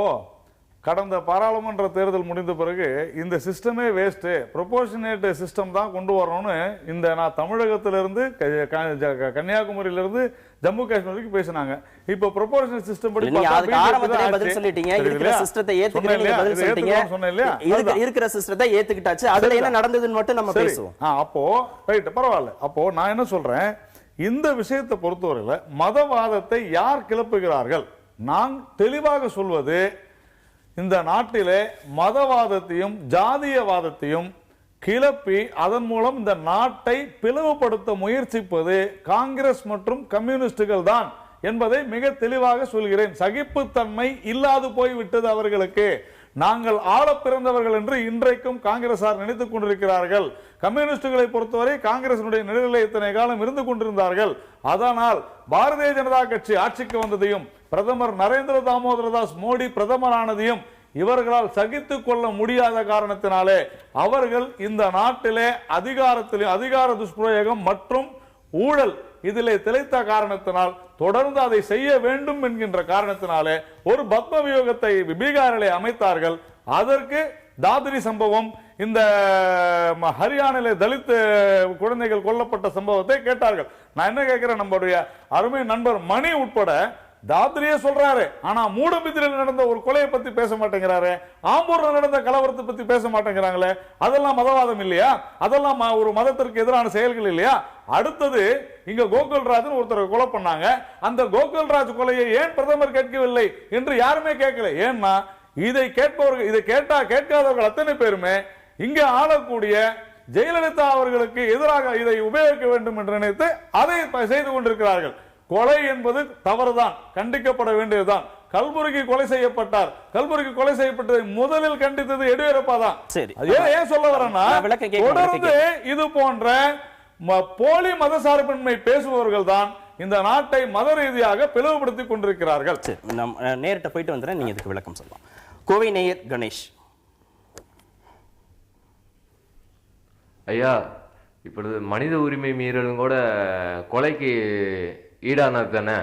கடந்த பாராளுமன்ற தேர்தல் முடிந்த பிறகு இந்த சிஸ்டமே வேஸ்ட், ப்ரொபோர்ஷனேட் சிஸ்டம் தான் கொண்டு வரணும்னு இந்த நான் தமிழகத்திலிருந்து கன்னியாகுமரியிலிருந்து ஜம்மு காஷ்மீர் வரைக்கும் பேசினாங்க. இப்போ ப்ரொபோர்ஷனல் சிஸ்டம் படி பதில் சொல்லிட்டீங்க, இருக்கிற சிஸ்டத்தை ஏத்துக்கிட்டீங்க, பதில் சொல்லிட்டீங்க, இருக்கிற சிஸ்டத்தை ஏத்துக்கிட்டாச்சு, அதுல என்ன நடந்ததுன்னு மட்டும் நம்ம பேசுவோம். அப்போ ரைட், பரவாயில்ல. அப்போ நான் என்ன சொல்றேன், இந்த விஷயத்தை பொறுத்தவரையில மதவாதத்தை யார் கிளப்புகிறார்கள்? நான் தெளிவாக சொல்வது, இந்த நாட்டிலே மதவாதத்தையும் ஜாதியவாதத்தையும் கிளப்பி அதன் மூலம் இந்த நாட்டை பிளவுபடுத்த முயற்சிப்பது காங்கிரஸ் மற்றும் கம்யூனிஸ்டுகள் தான் என்பதை மிக தெளிவாக சொல்கிறேன். சகிப்புத்தன்மை இல்லாது போய்விட்டது அவர்களுக்கு. நாங்கள் ஆள பிறந்தவர்கள் என்று இன்றைக்கும் காங்கிரசார் நினைத்துக் கொண்டிருக்கிறார்கள். கம்யூனிஸ்டுகளை பொறுத்தவரை காங்கிரசினுடைய நிலையிலே இத்தனை காலம் இருந்து கொண்டிருந்தார்கள். அதனால் பாரதிய ஜனதா கட்சி ஆட்சிக்கு வந்ததையும் பிரதமர் நரேந்திர தாமோதர தாஸ் மோடி பிரதமரானதையும் இவர்களால் சகித்துக் கொள்ள முடியாத காரணத்தினாலே அவர்கள் இந்த நாட்டிலே அதிகார துஷ்பிரயோகம் மற்றும் ஊழல் இதிலே திளைத்த காரணத்தினால் தொடர்ந்து அதை செய்ய வேண்டும் என்கின்ற காரணத்தினாலே ஒரு பத்ம வியூகத்தை பீகாரிலே அமைத்தார்கள். அதற்கு தாத்ரி சம்பவம், இந்த ஹரியானாவிலே தலித் குழந்தைகள் கொல்லப்பட்ட சம்பவத்தை கேட்டார்கள். நான் என்ன கேட்கிறேன், நம்முடைய அருமை நண்பர் மணி உட்பட தாத்ரியே சொல்றாரு, ஆனா மூடபிதிரில் நடந்த ஒரு கொலையை பத்தி பேச மாட்டேங்கிறாரு, ஆம்பூர்ல நடந்த கலவரத்தை பத்தி பேச மாட்டேங்கிறாங்களே. அதெல்லாம் மதவாதம் இல்லையா? அதெல்லாம் ஒரு மதத்திற்கு எதிரான செயல்கள் இல்லையா? அடுத்தது, இங்க கோகுல்ராஜ் ஒருத்தர் கொலை பண்ணாங்க. அந்த கோகுல்ராஜ் கொலையை ஏன் பிரதமர் கேட்கவில்லை என்று யாருமே கேட்கல. ஏன்னா இதை கேட்பவர்கள், இதை கேட்காதவர்கள் அத்தனை பேருமே இங்க ஆளக்கூடிய ஜெயலலிதா அவர்களுக்கு எதிராக இதை உபயோகிக்க வேண்டும் என்று நினைத்து அதை செய்து கொண்டிருக்கிறார்கள். கொலை என்பது தவறுதான், கண்டிக்கப்பட வேண்டியதுதான். கல்புர்கி கொலை செய்யப்பட்டார். கல்புர்கி கொலை செய்யப்பட்டதை முதலில் கண்டித்தது எடியூரப்பா தான். ஏன் சொல்ல வரேன்னா, தொடர்ந்து இது போன்ற போலி மதசார்பின்மை பேசுபவர்கள் தான் இந்த நாட்டை மத ரீதியாக பிளவுபடுத்திக் கொண்டிருக்கிறார்கள். நேரிட்ட போயிட்டு வந்துறேன், நீங்க இதுக்கு விளக்கம் சொல்லலாம். கோவை நேயர் கணேஷ். ஐயா, இப்பொழுது மனித உரிமை மீறலும் கூட கொலைக்கு ஈடானது தானே?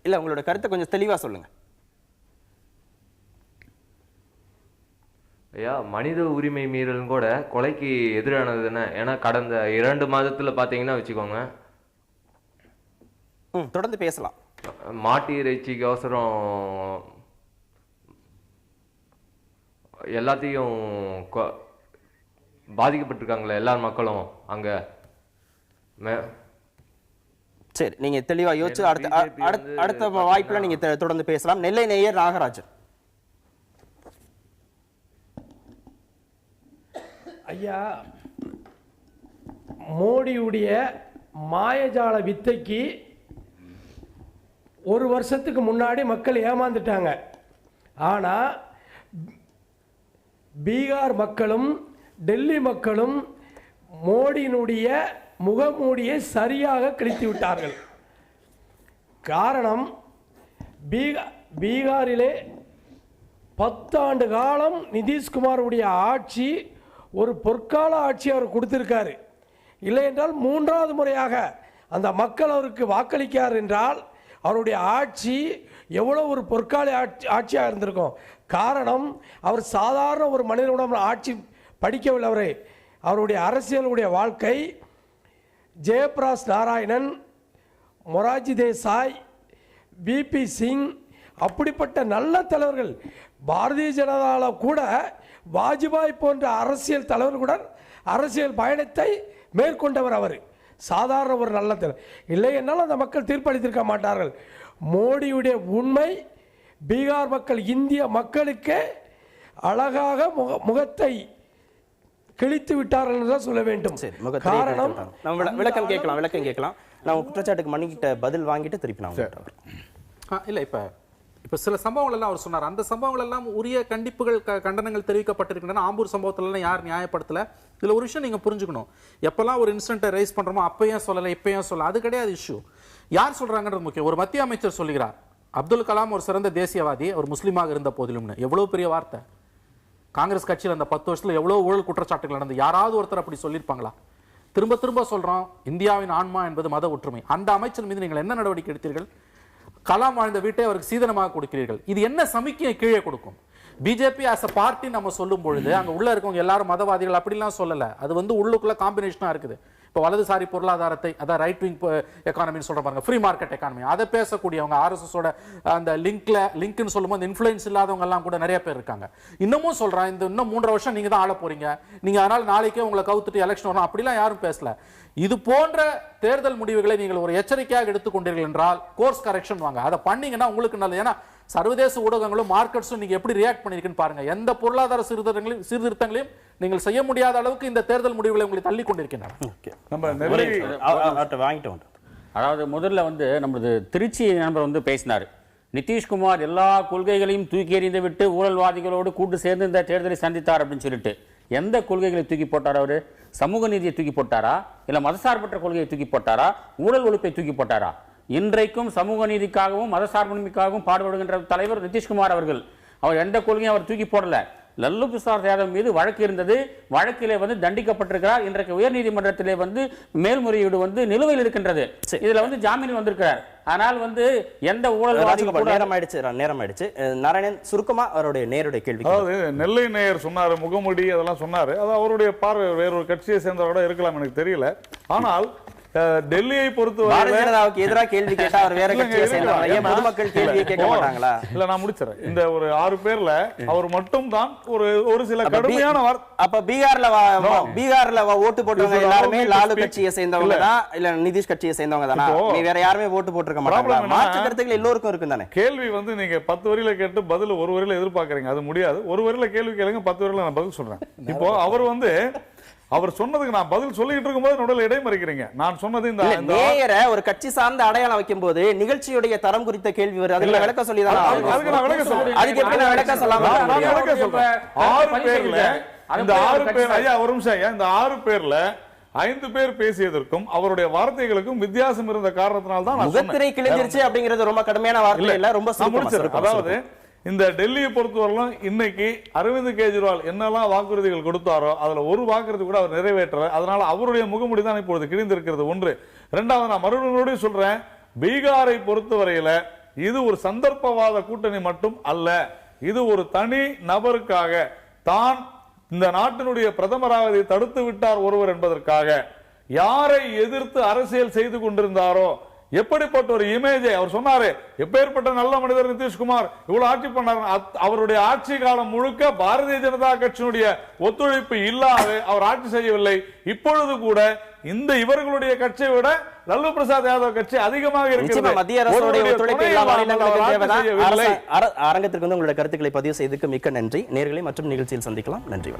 இல்ல, உங்களோட கருத்தை கொஞ்சம் தெளிவா சொல்லுங்க ஐயா. மனித உரிமை மீறலும் கூட கொலைக்கு எதிரானது தானே? ஏன்னா கடந்த 2 மாதத்துல பாத்தீங்கன்னா வச்சுக்கோங்க, தொடர்ந்து பேசலாம். மாட்டு இறைச்சிக்கு அவசரம் எல்லாத்தையும் பாதிக்கப்பட்டிருக்காங்களே எல்லா மக்களும் அங்க. சரி, நீங்க தெளிவா யோசிச்சு அடுத்த வாய்ப்புல நீங்க தொடர்ந்து பேசலாம். நெல்லை நேயர் நாகராஜன். ஐயா, மோடியுடைய மாயஜால வித்தைக்கு 1 வருஷத்துக்கு முன்னாடி மக்கள் ஏமாந்துட்டாங்க. ஆனால் பீகார் மக்களும் டெல்லி மக்களும் மோடியினுடைய முகமூடியை சரியாக கிழித்து விட்டார்கள். காரணம், பீகாரிலே 10 ஆண்டு காலம் நிதிஷ்குமாருடைய ஆட்சி ஒரு பொற்கால ஆட்சி அவர் கொடுத்திருக்காரு. இல்லை என்றால் 3வது முறையாக அந்த மக்கள் அவருக்கு வாக்களிக்கார் என்றால் அவருடைய ஆட்சி எவ்வளோ ஒரு பொற்கால ஆட்சியாக இருந்திருக்கும். காரணம், அவர் சாதாரண ஒரு மனிதனுடன் ஆட்சி படிக்கவில்லை. அவருடைய அரசியலுடைய வாழ்க்கை ஜெயபிரகாஷ் நாராயணன், மொரார்ஜி தேசாய், விபி சிங், அப்படிப்பட்ட நல்ல தலைவர்கள். பாரதிய ஜனதாவில் கூட வாஜ்பாய் போன்ற அரசியல் தலைவர்களுடன் அரசியல் பயணத்தை மேற்கொண்டவர். அவர் சாதாரண ஒரு நல்ல தலைவர் இல்லை என்னால் அந்த மக்கள் தீர்ப்பளித்திருக்க மாட்டார்கள். மோடியுடைய உண்மை பீகார் மக்கள் இந்திய மக்களுக்கு அழகாக முகத்தை கிழித்து விட்டார்கள் என்று தான் சொல்ல வேண்டும். காரணம் நம்ம விளக்கம் கேட்கலாம். நான் குற்றச்சாட்டுக்கு மன்னிக்கிட்ட பதில் வாங்கிட்டு திருப்பி நான் இல்ல இப்ப சில சம்பவங்கள் எல்லாம் அவர் சொன்னார். அந்த சம்பவங்கள் எல்லாம் உரிய கண்டிப்புகள் கண்டனங்கள் தெரிவிக்கப்பட்டிருக்கின்றன. ஆம்பூர் சம்பவத்துல எல்லாம் யார் நியாயப்படுத்தல. இதுல ஒரு விஷயம் நீங்க புரிஞ்சுக்கணும். எப்பெல்லாம் ஒரு இன்சிடென்ட்டை ரைஸ் பண்றோமோ அப்பயும் சொல்லல இப்பயும் சொல்லல, அது கிடையாது இஷ்யூ. யார் சொல்றாங்கன்றது முக்கியம். ஒரு மத்திய அமைச்சர் சொல்லுகிறார் அப்துல் கலாம் ஒரு சிறந்த தேசியவாதி, அவர் முஸ்லீமாக இருந்த போதிலும்னு. எவ்வளவு பெரிய வார்த்தை. காங்கிரஸ் கட்சியில் அந்த 10 வருஷத்துல எவ்வளவு ஊழல் குற்றச்சாட்டுகள் நடந்து யாராவது ஒருத்தர் அப்படி சொல்லியிருப்பாங்களா? திரும்ப திரும்ப சொல்றோம், இந்தியாவின் ஆன்மா என்பது மத ஒற்றுமை. அந்த அமைச்சர் மீது நீங்கள் என்ன நடவடிக்கை எடுத்தீர்கள்? கலாம் வாழ்ந்த வீட்டை அவருக்கு சீதனமாக கொடுக்கிறீர்கள். இது என்ன சமிக்கையை கீழே கொடுக்கும்? பிஜேபி ஆஸ் அ பார்ட்டி நம்ம சொல்லும் பொழுது அங்க உள்ள இருக்கவங்க எல்லாரும் மதவாதிகள் அப்படிலாம் சொல்லல. அது உள்ளுக்குள்ள காம்பினேஷனா இருக்குது. இப்போ வலதுசாரி பொருளாதாரத்தை, அதான் ரைட் விங் எக்கானமின்னு சொல்ற பாருங்க, ஃப்ரீ மார்க்கெட் எக்கானமி, அதை பேசக்கூடியவங்க ஆர்எஸ்எஸோட அந்த லிங்க்னு சொல்லும்போது இன்ஃப்ளூயன்ஸ் இல்லாதவங்க எல்லாம் கூட நிறைய பேர் இருக்காங்க. இன்னமும் சொல்றான், இன்னும் 3 வருஷம் நீங்க தான் ஆள போறீங்க, நீங்க அதனால நாளைக்கே உங்களை கவுத்துட்டு எலெக்ஷன் வரும், அப்படிலாம் யாரும் பேசல. இது போன்ற தேர்தல் முடிவுகளை நீங்கள் ஒரு எச்சரிக்கையாக எடுத்துக்கொண்டீர்கள் என்றால் கோர்ஸ் கரெக்ஷன் வாங்க. அதை பண்ணீங்கன்னா உங்களுக்கு நல்லது. ஏன்னா சர்வதேச ஊடகங்களும் மார்க்கெட்ஸும் நீங்க எப்படி ரியாக்ட் பண்ணிருக்குன்னு பாருங்க. எந்த பொருளாதார சீர்திருத்தங்களையும் நீங்கள் செய்ய முடியாத அளவுக்கு இந்த தேர்தல் முடிவுகளை உங்களை தள்ளி கொண்டிருக்கின்றன. அதாவது முதல்ல நமது திருச்சி நண்பர் பேசினார், நிதிஷ்குமார் எல்லா கொள்கைகளையும் தூக்கி எறிந்து விட்டு ஊழல்வாதிகளோடு கூட்டு சேர்ந்து இந்த தேர்தலை சந்தித்தார் அப்படின்னு சொல்லிட்டு. எந்த கொள்கைகளை தூக்கி போட்டார் அவரு? சமூக நீதியை தூக்கி போட்டாரா, இல்ல மதசார்பற்ற கொள்கையை தூக்கி போட்டாரா, ஊழல் ஒழிப்பை தூக்கி போட்டாரா? இன்றைக்கும் சமூக நீதிக்காகவும் மதசார்பின்மைக்காகவும் பாடுபடுகின்ற தலைவர் நிதிஷ்குமார் அவர்கள். அவர் எந்த கொள்கையும் அவர் தூக்கி போடல. லல்லு பிரசாத் யாதவ் மீது வழக்கு இருந்தது, வழக்கிலே தண்டிக்கப்பட்டிருக்கிறார். இன்றைக்கு உயர்நீதிமன்றத்திலே மேல்முறையீடு நிலுவையில் இருக்கின்றது. இதுல ஜாமீன் வந்திருக்கிறார். ஆனால் எந்த ஊழல் நேரம் ஆயிடுச்சு. நாராயணன் சுருக்கமா அவருடைய நேருடைய கேள்வி. அதாவது நெல்லை நேயர் சொன்னாரு, முகமுடி அதெல்லாம் சொன்னாரு. அது அவருடைய பார்வை. வேறொரு கட்சியை சேர்ந்தவரோட இருக்கலாம், எனக்கு தெரியல. ஆனால் டெல்லியை பொறுத்தவரை எதிராக கேள்வி கேட்டா அவர் வேற கட்சியை சேர்ந்தவங்க, பொதுமக்கள் கேள்வியை கேட்க மாட்டாங்களா? இல்ல, நான் முடிச்சிடறேன். இந்த ஒரு 6 பேர்ல அவர் மட்டும் தான் ஒரு சில கடுமையான அப்ப பீகார்ல ஓட்டு போட்டவங்க எல்லாருமே லாலு கட்சியை சேர்ந்தவங்க தான், இல்ல நிதிஷ் கட்சியை சேர்ந்தவங்க தானா? வேற யாருமே ஓட்டு போட்டிருக்க மாட்டாங்க. மாற்று கருத்துக்கள் எல்லோருக்கும் இருக்கும் தானே. கேள்வி நீங்க 10 வரியில கேட்டு பதில் 1 வரியில எதிர்பார்க்கறீங்க, அது முடியாது. 1 வரியில கேள்வி கேளுங்க, 10 வரியில நான் பதில் சொல்றேன். இப்போ அவர் சொன்னதுக்கு நான் பதில் சொல்லிட்டு இருக்கும்போது நடுவில் இடைமறிக்கிறீங்க. நான் சொன்னது இந்த நேயரை ஒரு கட்சி சார்ந்த அடையாளம் வைக்கும் போது நிகழ்ச்சியுடைய தரம் குறித்த கேள்வி வருது. அதுக்கு விளக்க சொல்லி தான் அதுக்கு நான் விளக்க சொல்றேன். அதுக்கு எப்படி நான் விளக்க சொல்லாம? நான் விளக்க சொல்றேன். 6 பேர்ல இந்த 6 பேர், ஐயா ஒரு நிமிஷம் ஐயா, இந்த 6 பேர்ல 5 பேர் பேசியதற்கும் அவருடைய வார்த்தைகளுக்கும் வித்தியாசம் இருந்த காரணத்தினால தான் முகத்திரை கிழிஞ்சிருச்சு அப்படிங்கிறது ரொம்ப கடுமையான வார்த்தை இல்ல, ரொம்ப சுருக்கமா. அதாவது இந்த டெல்லியை பொறுத்தவரையிலும் இன்னைக்கு அரவிந்த் கெஜ்ரிவால் என்னெல்லாம் வாக்குறுதிகள் கொடுத்தாரோ அதுல ஒரு வாக்குறுதி கூட அவர் நிறைவேற்றல. அதனால அவருடைய முகமுடி தான் இப்பொழுது கிழிந்திருக்கிறது. 1. 2வது, நான் மறுபடியும் சொல்றேன், பீகாரை பொறுத்தவரையில இது ஒரு சந்தர்ப்பவாத கூட்டணி மட்டும் அல்ல. இது ஒரு தனி நபருக்காக தான் இந்த நாட்டினுடைய பிரதமராவதை தடுத்து விட்டார் ஒருவர் என்பதற்காக யாரை எதிர்த்து அரசியல் செய்து கொண்டிருந்தாரோ, எப்படிப்பட்ட ஒரு இமேஜை அவர் சொன்னாரு, எப்பேற்பட்ட நல்ல மனிதர் நிதிஷ்குமார், இவ்வளவு ஆட்சி பண்ணார். அவருடைய ஆட்சி காலம் முழுக்க பாரதிய ஜனதா கட்சியினுடைய ஒத்துழைப்பு இல்லாது அவர் ஆட்சி செய்யவில்லை. இப்பொழுது கூட இந்த இவர்களுடைய கட்சியை விட லல்லு பிரசாத் யாதவ் கட்சி அதிகமாக இருக்கிறது. மத்திய அரசுடைய ஒத்துழைப்பு அரங்கத்திற்கு உங்களுடைய கருத்துக்களை பதிவு செய்ததுக்கு மிக்க நன்றி. நேயர்களை மற்றும் நிகழ்ச்சியில் சந்திக்கலாம். நன்றி.